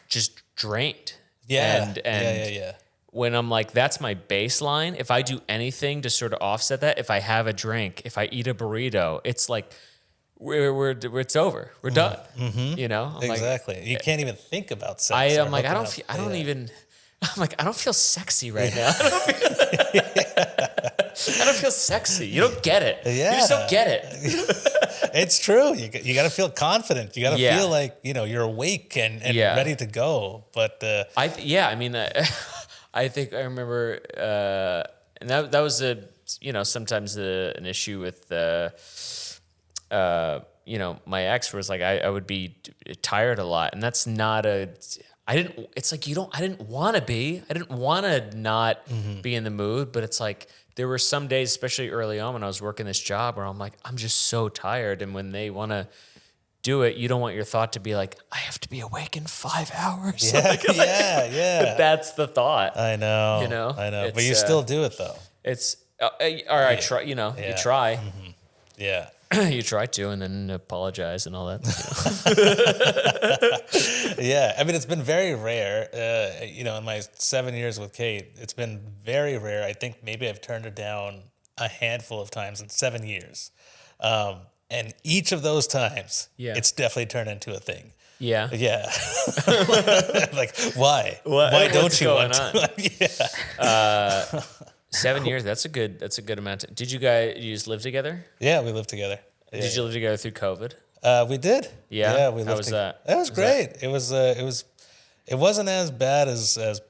just drained. Yeah. And when I'm like, that's my baseline. If I do anything to sort of offset that, if I have a drink, if I eat a burrito, it's like, it's over. We're done. Mm-hmm. You know? I'm exactly. Like, you can't even think about sex. I'm like, I don't feel sexy right now. I don't feel sexy. You don't get it. Yeah. You just don't get it. It's true. You got to feel confident. You got to feel like, you're awake and ready to go. But I think I remember, and that was sometimes an issue with my ex was like I would be tired a lot, and that's not I didn't want to be. I didn't want to not be in the mood, but it's like there were some days, especially early on when I was working this job, where I'm like, I'm just so tired. And when they want to do it, you don't want your thought to be like, I have to be awake in 5 hours. Yeah, yeah. That's the thought. I know. I know. But you still do it though. It's I try. You try. Mm-hmm. Yeah. You try to, and then apologize and all that. Yeah, I mean, it's been very rare. In my 7 years with Kate, it's been very rare. I think maybe I've turned her down a handful of times in 7 years, and each of those times, it's definitely turned into a thing. Yeah. Like, why? Why don't you want to? Yeah. 7 years. That's a good amount. Did you just live together? Yeah, we lived together. Yeah. Did you live together through COVID? We did. Yeah. Yeah, we lived. How was that? That was great. It wasn't as bad as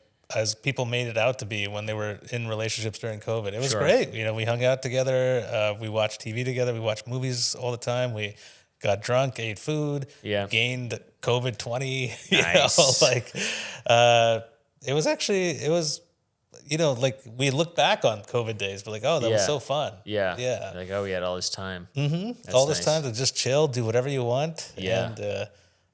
people made it out to be when they were in relationships during COVID. It was great. We hung out together. We watched TV together. We watched movies all the time. We got drunk, ate food. Yeah. Gained COVID 20. Nice. It was. Like we look back on COVID days, but like, oh, that was so fun. Yeah. Yeah. Like, oh, we had all this time. Mm-hmm. All this time to just chill, do whatever you want. Yeah. And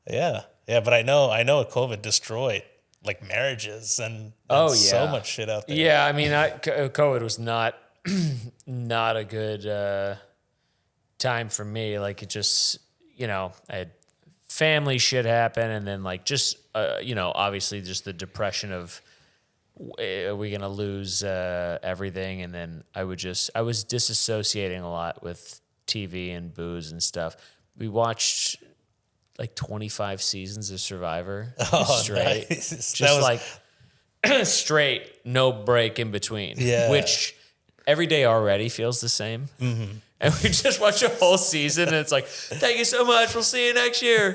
yeah. But I know COVID destroyed like marriages and so much shit out there. Yeah. I mean, COVID was not a good time for me. Like it just, I had family shit happen, and then like just obviously just the depression of, are we going to lose everything? And then I was disassociating a lot with TV and booze and stuff. We watched like 25 seasons of Survivor straight. Nice. Just straight, no break in between. Yeah. Which every day already feels the same. Mm-hmm. And we just watch a whole season, and it's like, thank you so much. We'll see you next year.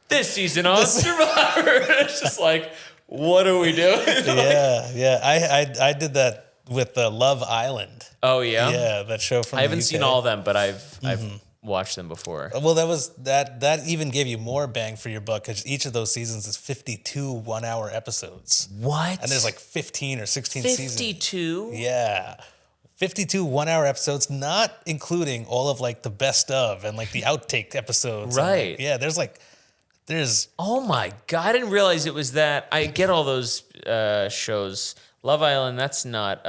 This season on Survivor. It's just like, what are we doing? Yeah. I did that with Love Island. Oh yeah, yeah, that show from. I haven't seen all of them, but I've watched them before. Well, that even gave you more bang for your buck because each of those seasons is 52 1-hour episodes. What? And there's like 15 or 16 seasons. 52? Yeah. 52 1-hour episodes, not including all of like the best of and like the outtake episodes. And, Right. like, yeah, there's Oh my God, I didn't realize it was that. I get all those shows. Love Island, that's not,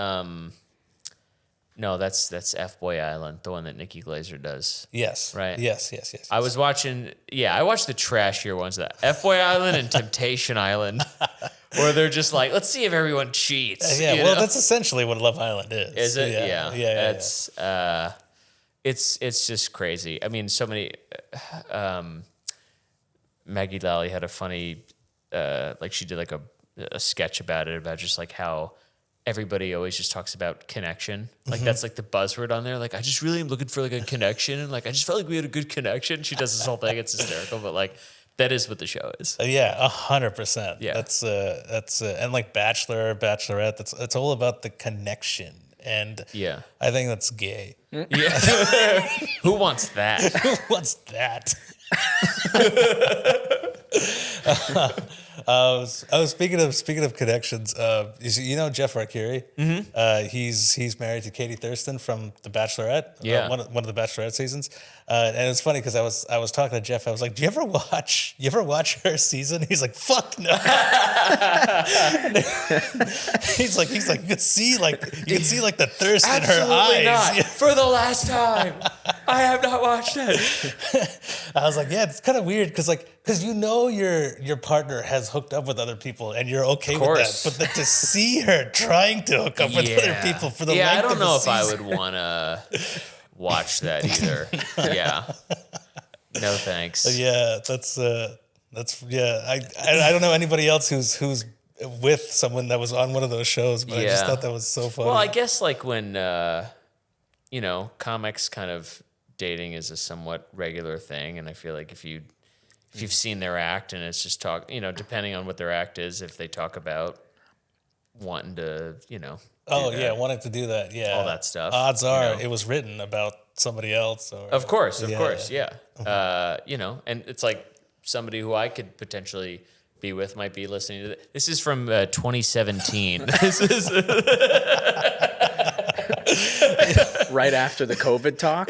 no, that's F-Boy Island, the one that Nikki Glaser does. yes. Right. Yes. I was watching, I watched the trashier ones, that F-Boy Island and Temptation Island, where they're just like, let's see if everyone cheats. Yeah, you well, know? that's essentially what Love Island is. Is it? Yeah. That's it's just crazy. I mean, so many. Maggie Lally had a funny, like she did like a sketch about it, about just like how everybody always just talks about connection. Like that's like the buzzword on there. Like I just really am looking for like a connection, and like I just felt like we had a good connection. She does this whole thing. It's hysterical, but like that is what the show is. Yeah, 100%. Yeah. That's and like Bachelor, Bachelorette. It's all about the connection, and Yeah. I think that's gay. Yeah. Who wants that? Who wants that? Speaking of connections. You know Jeff Arcuri? Mm-hmm. He's married to Katie Thurston from The Bachelorette. Yeah. One of the Bachelorette seasons. And it's funny because I was talking to Jeff. I was like, "Do you ever watch her season?" He's like, "Fuck no." he's like you can see like the thirst in her eyes. Not. For the last time, I have not watched it. I was like, yeah, it's kind of weird because you know your partner has hooked up with other people and you're okay with course. that, but then to see her trying to hook up with other people for the length I don't of know a if I season. would want to watch that either. Yeah, no thanks. Yeah, that's yeah. I don't know anybody else who's with someone that was on one of those shows, but I just Yeah. thought that was so funny. Well, I guess like when comics kind of dating is a somewhat regular thing, and I feel like if you've seen their act and it's just talk, depending on what their act is, if they talk about wanting to, wanted to do that, yeah, all that stuff, Odds are it was written about somebody else, or Of course, Yeah. and it's like somebody who I could potentially be with might be listening to this. This is from 2017. This is Right after the COVID talk.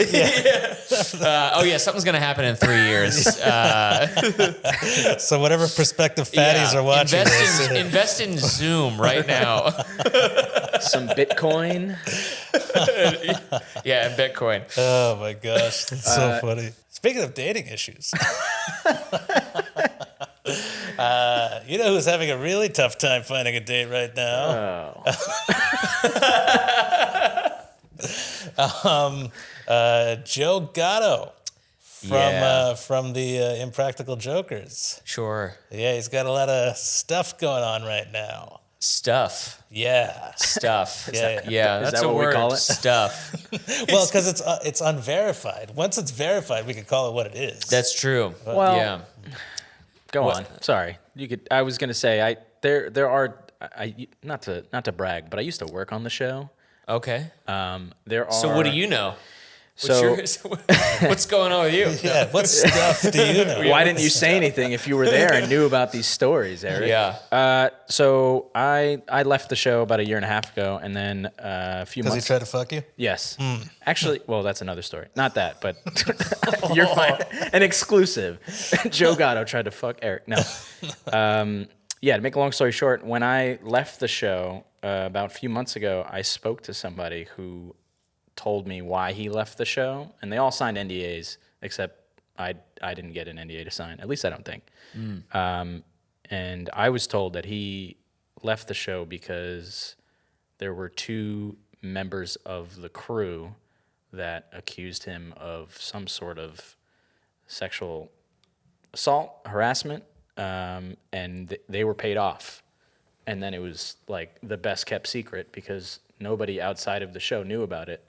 something's gonna happen in 3 years. So whatever prospective fatties are watching this, invest in Zoom right now. Some Bitcoin. Yeah, and Bitcoin. oh my gosh, that's so funny. Speaking of dating issues, you know who's having a really tough time finding a date right now? Joe Gatto from the Impractical Jokers. Sure. Yeah, he's got a lot of stuff going on right now. Stuff. Yeah. Stuff. Yeah. That's that a what we word. call it? Stuff. Well, because it's unverified. Once it's verified, we can call it what it is. That's true. Well, yeah. Go on. Sorry. You could. I was gonna say there are. Not to brag, but I used to work on the show. Okay. There are. So what do you know? So What's going on with you? Yeah. What stuff do you know? why didn't you say anything if you were there and knew about these stories, Eric? Yeah. So I left the show about a year and a half ago, and then a few Does he months. try to fuck you? Yes. Actually, well, that's another story. Not that, but you're fine. An exclusive. Joe Gatto tried to fuck Eric. No. To make a long story short, when I left the show about a few months ago, I spoke to somebody who told me why he left the show, and they all signed NDAs, except I didn't get an NDA to sign. At least I don't think. And I was told that he left the show because there were two members of the crew that accused him of some sort of sexual assault, harassment, and they were paid off. And then it was like the best kept secret because nobody outside of the show knew about it.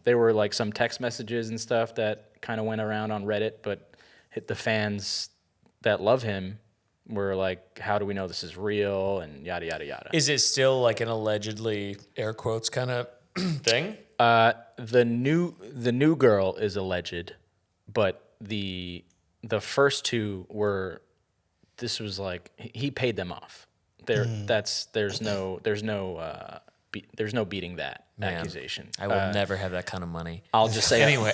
There were like some text messages and stuff that kind of went around on Reddit, but the fans that love him were like, how do we know this is real, and yada, yada, yada. Is it still like an allegedly, air quotes, kind of thing? The new girl is alleged, but the first two were. This was like he paid them off. There's no beating that accusation. I will never have that kind of money. I'll just say Anyway,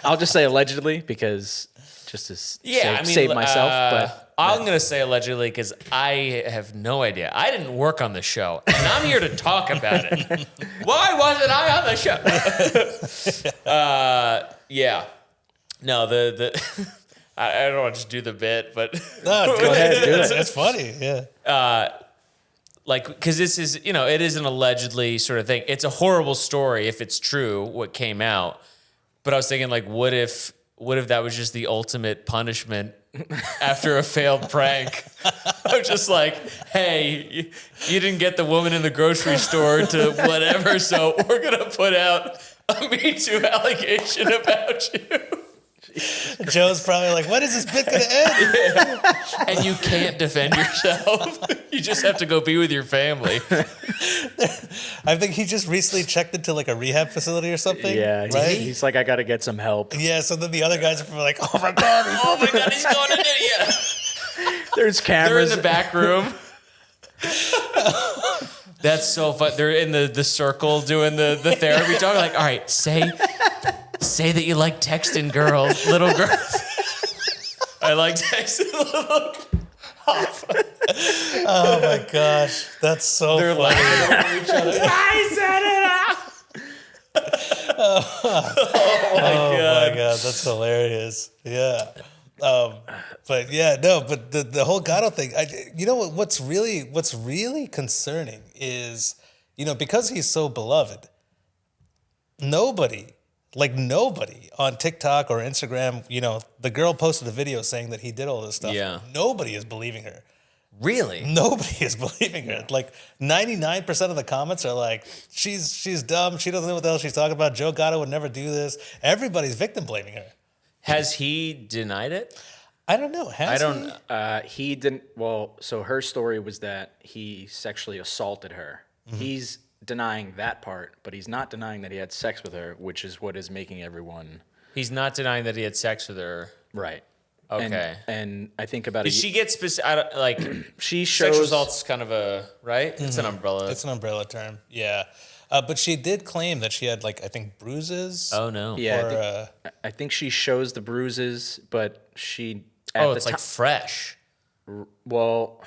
I'll just say allegedly because just to save myself. But I'm going to say allegedly because I have no idea. I didn't work on the show, and I'm here to talk about it. Why wasn't I on the show? Yeah. No, I don't want to just do the bit, but No, go ahead. It's funny. Yeah. like, because this is, it is an allegedly sort of thing. It's a horrible story if it's true, what came out. But I was thinking, like, what if that was just the ultimate punishment after a failed prank? I'm just like, hey, you didn't get the woman in the grocery store to whatever, so we're going to put out a Me Too allegation about you. Joe's probably like, when is this bit going to end? Yeah. And you can't defend yourself. You just have to go be with your family. I think he just recently checked into like a rehab facility or something. yeah, right? he's like, I got to get some help. Yeah, so then the other guys are probably like, oh my God. He's going to do it. There's They're cameras in the back room. That's so fun. They're in the circle doing the therapy talk. Like, all right, say that you like texting little girls. I like texting little. Oh my gosh, that's so They're funny. laughing over each other. I said it. Oh My God, that's hilarious. Yeah. But yeah, no, but the whole Gato thing, what's really concerning is, because he's so beloved, nobody on TikTok or Instagram, the girl posted a video saying that he did all this stuff. Yeah. Nobody is believing her. Really? Nobody is believing her. Like 99% of the comments are like, she's dumb. She doesn't know what the hell she's talking about. Joe Gatto would never do this. Everybody's victim blaming her. Has he denied it? I don't know. he didn't. Well, so her story was that he sexually assaulted her. Mm-hmm. He's denying that part, but he's not denying that he had sex with her, which is what is making everyone. He's not denying that he had sex with her. Right. Okay. And I think about Did she get specific? Like, she shows sex results kind of a right. It's an umbrella. It's an umbrella term. Yeah. But she did claim that she had, like, I think bruises. Oh no. Yeah. I think she shows the bruises, but she. It's like fresh. Well.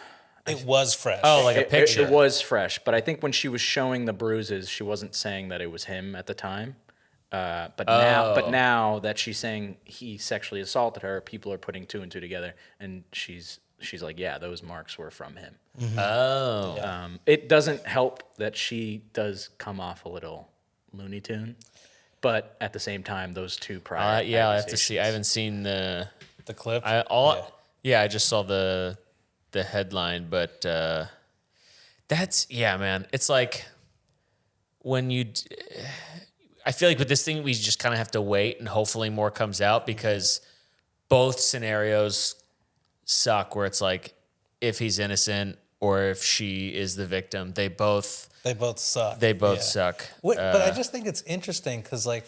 It was fresh. Oh, like a picture. It was fresh, but I think when she was showing the bruises, she wasn't saying that it was him at the time. But now that she's saying he sexually assaulted her, people are putting two and two together, and she's like, yeah, those marks were from him. Mm-hmm. Oh. Yeah. It doesn't help that she does come off a little Looney Tune, but at the same time, those two prior. Yeah, I have to see. I haven't seen the clip. I just saw the headline, but that's man. It's like when I feel like with this thing, we just kind of have to wait and hopefully more comes out because both scenarios suck. Where it's like if he's innocent or if she is the victim, they both suck. They both suck. But I just think it's interesting because, like,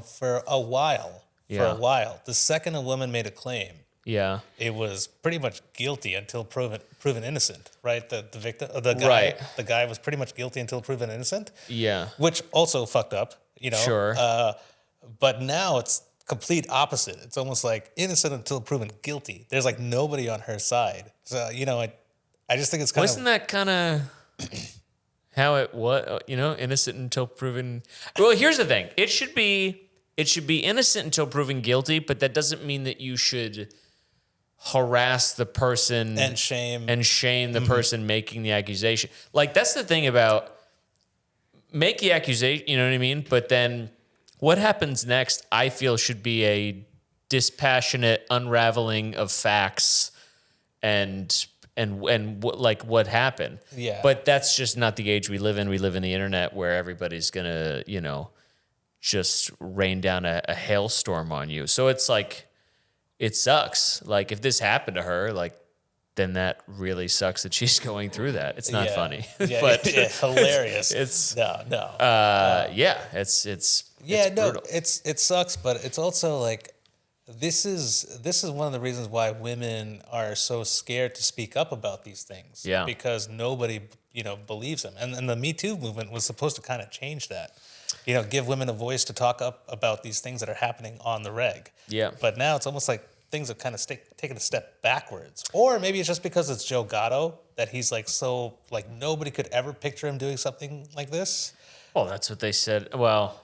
for a while, the second a woman made a claim. Yeah, it was pretty much guilty until proven innocent, right? The victim, the guy was pretty much guilty until proven innocent. Yeah, which also fucked up, Sure. But now it's complete opposite. It's almost like innocent until proven guilty. There's like nobody on her side. So I just think it's kind Wasn't that kind of how it was? Innocent until proven. Well, here's the thing. It should be innocent until proven guilty, but that doesn't mean that you should harass the person and shame the person making the accusation. Like, that's the thing about make the accusation, you know what I mean? But then what happens next, I feel, should be a dispassionate unraveling of facts and what happened. Yeah. But that's just not the age we live in. We live in the internet where everybody's gonna, just rain down a hailstorm on you. So it's like, it sucks. Like, if this happened to her, like, then that really sucks that she's going through that. It's not funny, Yeah, but hilarious. it's no. it's brutal. It sucks, but it's also like this is one of the reasons why women are so scared to speak up about these things. Yeah. Because nobody believes them, and the Me Too movement was supposed to kind of change that. Give women a voice to talk up about these things that are happening on the reg. Yeah. But now it's almost like things have kind of taken a step backwards. Or maybe it's just because it's Joe Gatto that he's like so like nobody could ever picture him doing something like this. Well, that's what they said. Well,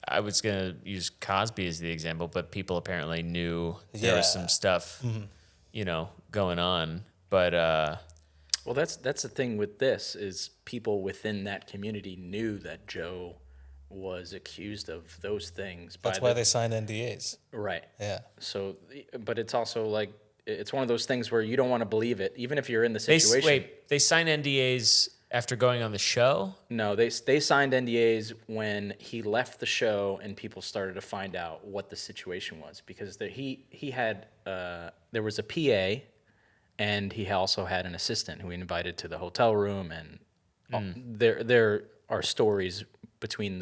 I was going to use Cosby as the example, but people apparently knew there was some stuff, going on. But well, that's the thing with this is people within that community knew that Joe was accused of those things. That's why they signed NDAs. Right. Yeah. So, but it's also like it's one of those things where you don't want to believe it, even if you're in the situation. They signed NDAs after going on the show? No, they signed NDAs when he left the show and people started to find out what the situation was because he had there was a PA and he also had an assistant who he invited to the hotel room and there are stories between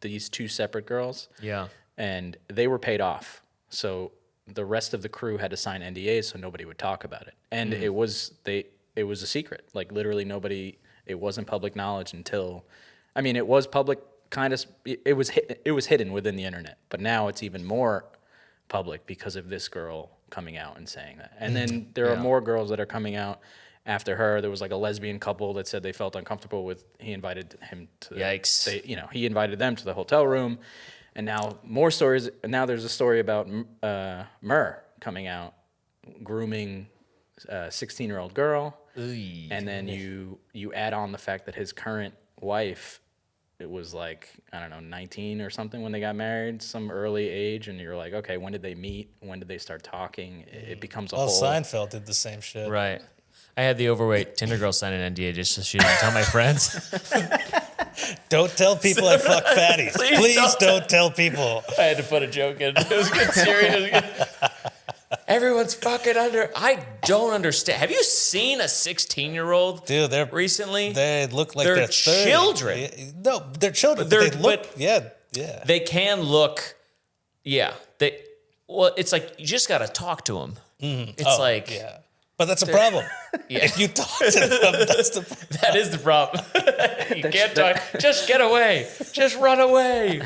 these two separate girls. Yeah. And they were paid off. So the rest of the crew had to sign NDAs so nobody would talk about it. And it was a secret. Like literally it wasn't public knowledge until it was public it was hidden within the internet. But now it's even more public because of this girl coming out and saying that. And then there are more girls that are coming out after her. There was like a lesbian couple that said they felt uncomfortable with. He invited him to. Yikes! He invited them to the hotel room, and now more stories. And now there's a story about Murr coming out, grooming a 16-year-old girl, and then you add on the fact that his current wife, it was like 19 or something when they got married, some early age, and you're like, okay, when did they meet? When did they start talking? It becomes a whole. Seinfeld did the same shit. Right. I had the overweight Tinder girl sign an NDA just so she didn't tell my friends. Don't tell people I fuck fatties. Please don't tell people. I had to put a joke in. It was good, serious. Everyone's fucking under. I don't understand. Have you seen a 16-year-old? Dude, they're recently. They look like they're 30. Children. No, they're children. They look. Yeah. They can look. Yeah. It's like you just got to talk to them. It's yeah. But that's a problem. Yeah. If you talk to them, that is the problem. You can't talk. Just get away. Just run away.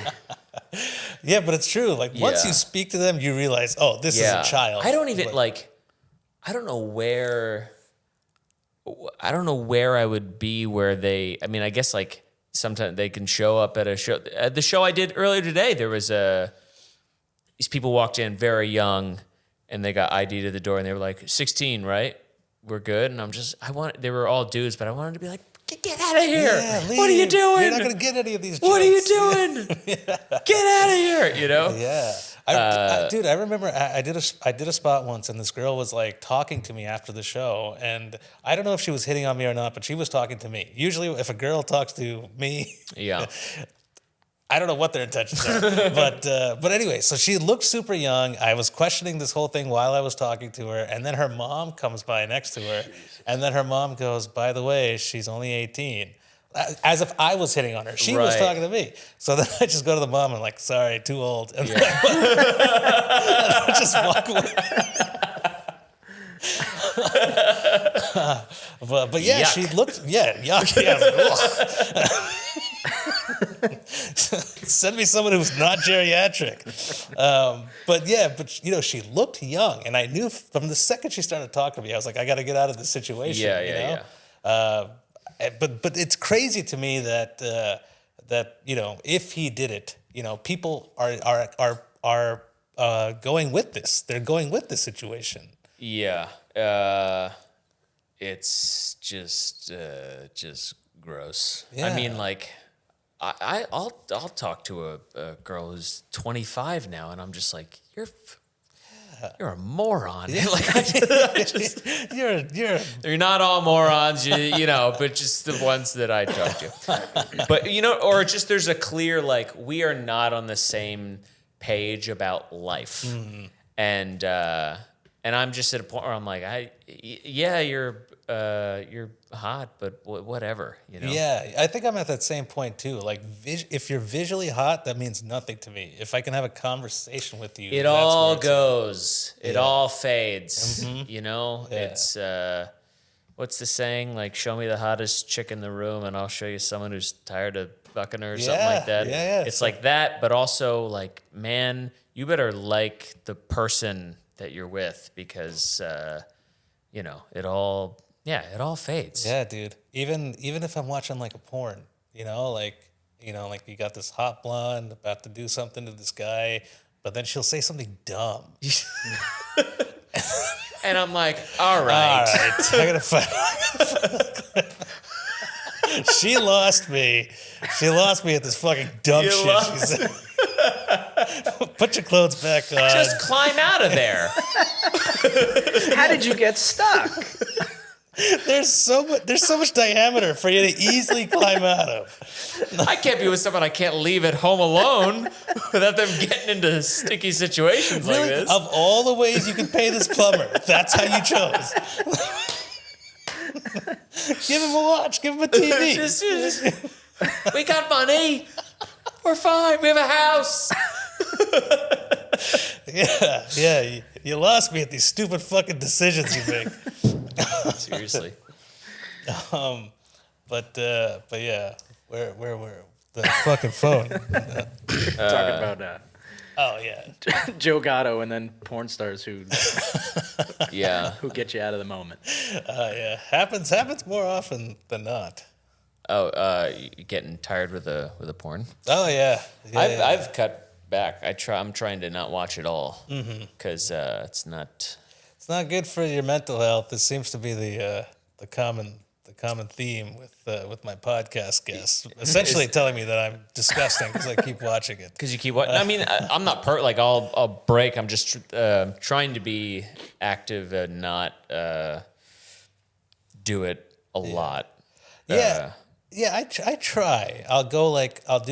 Yeah, but it's true. Like once you speak to them, you realize, oh, this is a child. I don't even I don't know where I would be where they. I mean, I guess like sometimes they can show up at a show. At the show I did earlier today, there was these people walked in very young. And they got ID to the door, and they were like, 16, right? We're good. And they were all dudes, but I wanted to be like, get out of here. Yeah, leave. What are you doing? You're not going to get any of these jokes. What are you doing? Get out of here, Yeah. Dude, I remember I did a spot once, and this girl was like talking to me after the show, and I don't know if she was hitting on me or not, but she was talking to me. Usually if a girl talks to me, I don't know what their intentions are, but anyway, so she looked super young. I was questioning this whole thing while I was talking to her, and then her mom comes by next to her, and then her mom goes, by the way, she's only 18. As if I was hitting on her. She was talking to me. So then I just go to the mom and like, sorry, too old. And then I just walk away. But yeah, yuck. She looked, yuck. Yeah. Send me someone who's not geriatric. But she looked young, and I knew from the second she started talking to me, I was like, I got to get out of this situation. Yeah. But it's crazy to me that if he did it, people are going with this. They're going with this situation. Yeah. It's just gross. Yeah. I mean, like, I'll talk to a girl who's 25 now, and I'm just like, you're a moron. Yeah. You're not all morons, but just the ones that I talk to. But or just there's a clear like we are not on the same page about life, and And I'm just at a point where I'm like, yeah, you're hot, but whatever, you know? Yeah, I think I'm at that same point too. Like, if you're visually hot, that means nothing to me. If I can have a conversation with you, It that's all where it's at. goes. It Yeah. all fades. You know, Yeah. it's what's the saying? Like, show me the hottest chick in the room, and I'll show you someone who's tired of fucking her, or something like Yeah, that. yeah. It's like that, but also like, man, you better like the person that you're with because you know it all fades. Yeah, dude. Even if I'm watching like a porn, like you got this hot blonde about to do something to this guy, but then she'll say something dumb. And I'm like, all All right. right, I gotta find. She lost me. She lost me at this fucking dumb You shit lost- she said. Put your clothes back on. Just climb out of there. How did you get stuck? There's so much diameter for you to easily climb out of. I can't be with someone I can't leave at home alone without them getting into sticky situations like Really, this. of all the ways you can pay this plumber, that's how you chose. Give him a watch. Give him a TV. Just, we got money. We're fine. We have a house. Yeah. You lost me at these stupid fucking decisions you make. Seriously. But yeah, where were the fucking phone? Talking about Oh yeah. Joe Gatto and then porn stars who Yeah. get you out of the moment. Yeah. Happens more often than not. Oh, you getting tired with a porn? Oh yeah. I've cut back. I'm trying to not watch it all because it's not. It's not good for your mental health. This seems to be the common theme with my podcast guests, essentially telling me that I'm disgusting because I keep watching it. Because you keep watching. I mean, I'm not like I'll break. I'm just trying to be active and not do it a lot. Yeah, I try. I'll do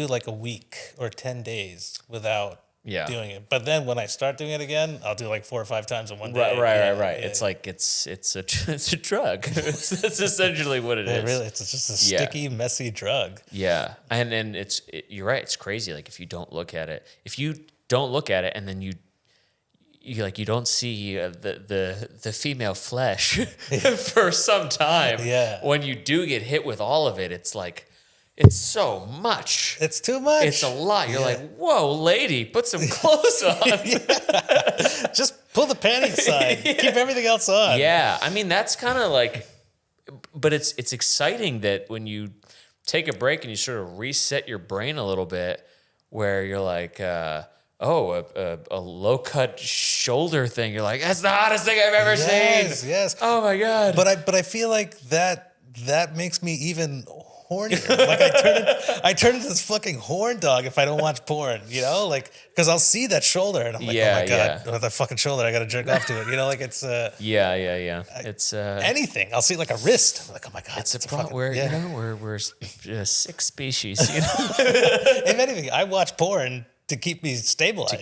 like a week or 10 days without doing it. But then when I start doing it again, I'll do like 4 or 5 times in one day. Right. Yeah. It's like it's a drug. That's essentially what it is. Really, it's just a sticky, messy drug. Yeah, and you're right. It's crazy. Like if you don't look at it, and then you don't see the female flesh for some time. Yeah. When you do get hit with all of it, it's like it's so much. It's too much. It's a lot. You're like, whoa, lady, put some clothes on. Just pull the panties aside. Keep everything else on. Yeah, I mean that's kind of like, but it's exciting that when you take a break and you sort of reset your brain a little bit, where you're like, a low cut shoulder thing. You're like, that's the hottest thing I've ever seen. Yes. Oh my god. But I feel like that makes me even hornier. Like I turn into this fucking horn dog if I don't watch porn. Like because I'll see that shoulder and I'm like, oh my god, that fucking shoulder. I got to jerk off to it. Like it's Yeah. It's anything. I'll see like a wrist. I'm like, oh my god, it's a problem where we're sick species. If anything, I watch porn to keep me stabilized. to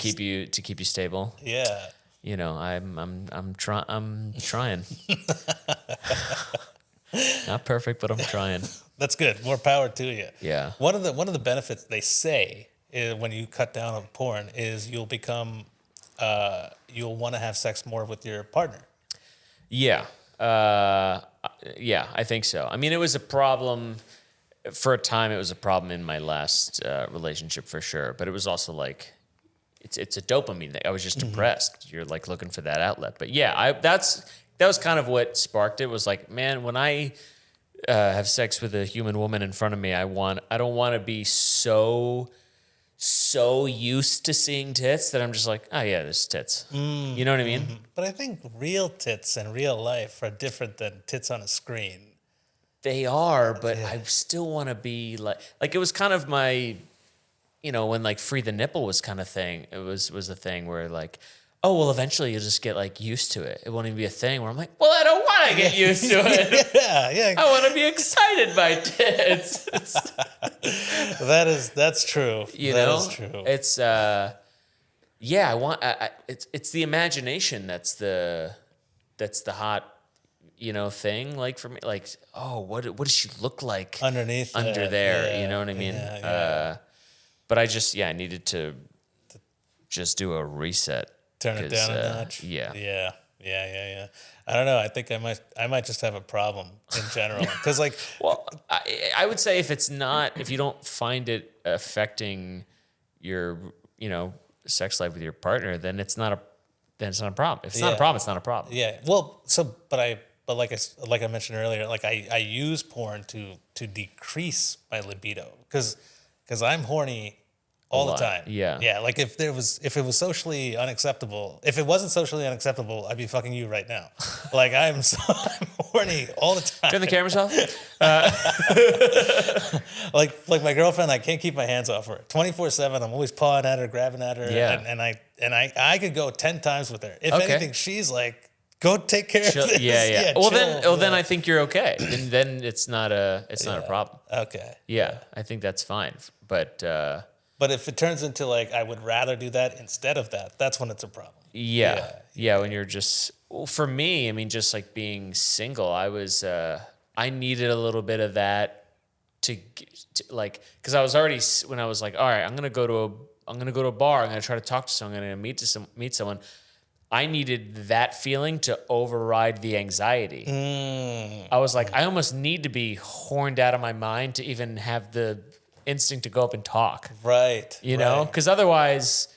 keep you stable. Yeah. I'm trying. Not perfect, but I'm trying. That's good. More power to you. Yeah. One of the benefits they say is when you cut down on porn is you'll become you'll want to have sex more with your partner. Yeah. I think so. I mean, it was a problem for a time. It was a problem in my last relationship for sure, but it was also like it's a dopamine thing. I was just depressed. You're like looking for that outlet. But yeah, that was kind of what sparked it. Was like, man, when I have sex with a human woman in front of me, I don't want to be so used to seeing tits that I'm just like, oh yeah, there's tits. You know what I mean? But I think real tits in real life are different than tits on a screen. They are, but I still want to be like it was kind of my, when like free the nipple was kind of thing. It was a thing where like, oh well, eventually you'll just get like used to it. It won't even be a thing where I'm like, well, I don't want to get used to it. Yeah. I want to be excited by tits. That's true. That is true. It's I want. It's the imagination that's the that's the hot, thing. Like for me, like, oh, what does she look like under there? Yeah, you know what I mean? Yeah. But I just, I needed to just do a reset. Turn it down a notch. Yeah. I don't know. I think I might just have a problem in general. Because like, well, I would say if you don't find it affecting your, sex life with your partner, then it's not a problem. If it's not a problem, it's not a problem. Yeah. Well, but like I mentioned earlier, like I use porn to decrease my libido because I'm horny all the time. Yeah. Yeah. Like if it was socially unacceptable, if it wasn't socially unacceptable, I'd be fucking you right now. Like I'm horny all the time. Turn the cameras off. Like my girlfriend, I can't keep my hands off her. 24/7, I'm always pawing at her, grabbing at her. Yeah. And I could go 10 times with her. If anything, she's like, go take care of this. Yeah. Then I think you're okay. Then it's not a problem. Okay. Yeah, I think that's fine. But if it turns into like I would rather do that instead of that, that's when it's a problem. Yeah. When you're just, for me, I mean, just like being single, I needed a little bit of that to like, because I was already, when I was like, all right, I'm gonna go to a bar, I'm gonna try to talk to someone, I'm gonna meet someone. I needed that feeling to override the anxiety. I was like, I almost need to be horned out of my mind to even have the instinct to go up and talk. Right. You know? Because otherwise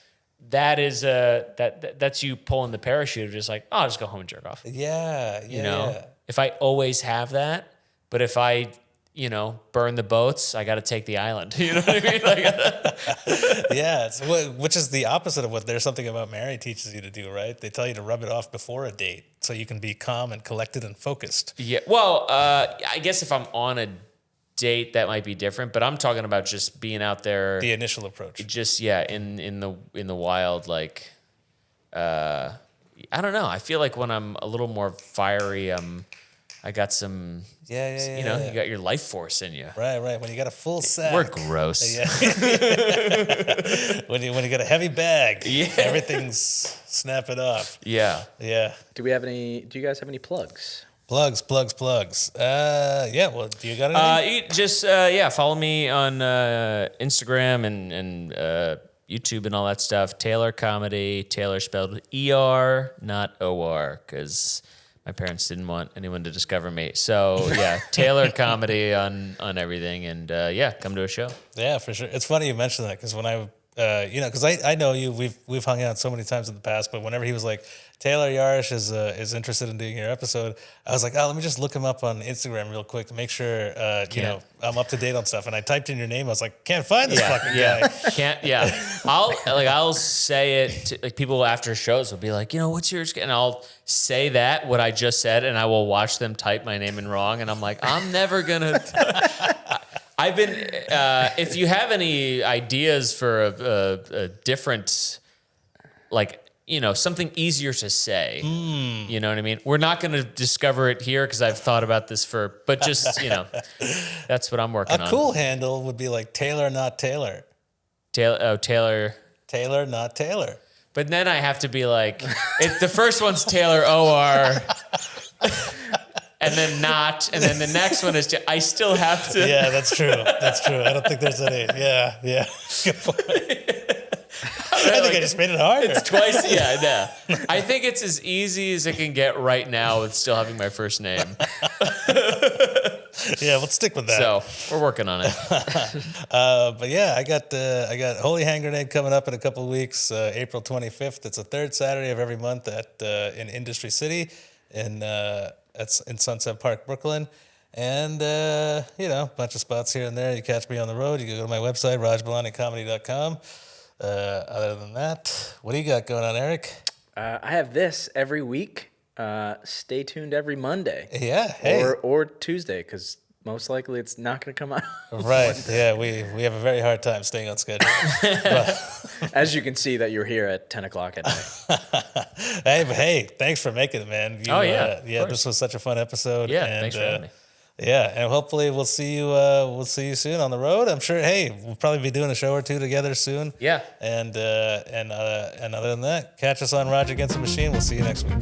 that is that's you pulling the parachute of just like, oh, I'll just go home and jerk off. Yeah. You know? If I always have that, but if I, burn the boats, I got to take the island. You know what I mean? Yeah. Which is the opposite of what There's Something About Mary teaches you to do, right? They tell you to rub it off before a date so you can be calm and collected and focused. Yeah. Well, I guess if I'm on a date, that might be different, but I'm talking about just being out there. The initial approach. Just, in the wild, like, I don't know. I feel like when I'm a little more fiery, I got some, you got your life force in you. Right. When you got a full sack. We're gross. Yeah. when you got a heavy bag, everything's snapping off. Yeah. Yeah. Do you guys have any plugs? Plugs. Well, do you got anything? Follow me on Instagram and YouTube and all that stuff. Tayler Comedy. Tayler spelled E-R, not O-R, because my parents didn't want anyone to discover me. So yeah, Tayler Comedy on everything, and come to a show. Yeah, for sure. It's funny you mentioned that because when because I know you, we've hung out so many times in the past, but whenever he was like, Tayler Yarish is interested in doing your episode, I was like, let me just look him up on Instagram real quick to make sure I'm up to date on stuff. And I typed in your name. I was like, can't find this fucking guy. Can't. Yeah. I'll say it to, like, people after shows will be like, what's yours? And I'll say what I just said, and I will watch them type my name in wrong, and I'm like, I'm never gonna. I've been. If you have any ideas for a different, like, something easier to say, you know what I mean? We're not going to discover it here because I've thought about this but just, that's what I'm working on. A cool handle would be like Taylor, not Taylor. Taylor. Taylor, not Taylor. But then I have to be like, the first one's Taylor O-R. And then not, and then the next one is I still have to. Yeah, that's true. I don't think there's any. Yeah. Good point. I think I just made it harder. It's twice. Yeah. I think it's as easy as it can get right now with still having my first name. Yeah, let's stick with that. So we're working on it. But yeah, I got Holy Hand Grenade coming up in a couple of weeks, April 25th. It's a third Saturday of every month in Industry City, that's in Sunset Park, Brooklyn. And, a bunch of spots here and there. You catch me on the road. You can go to my website, rajbalaniComedy.com. Other than that, what do you got going on, Eric? I have this every week. Stay tuned every Monday. Yeah. Hey. Or Tuesday, because most likely it's not going to come out. Right. Yeah. We have a very hard time staying on schedule. As you can see that you're here at 10 o'clock at night. Hey, thanks for making it, man. This was such a fun episode. Yeah. Thanks for having me. Yeah, and hopefully we'll see you. We'll see you soon on the road. I'm sure. Hey, we'll probably be doing a show or two together soon. Yeah. And other than that, catch us on Raj Against the Machine. We'll see you next week.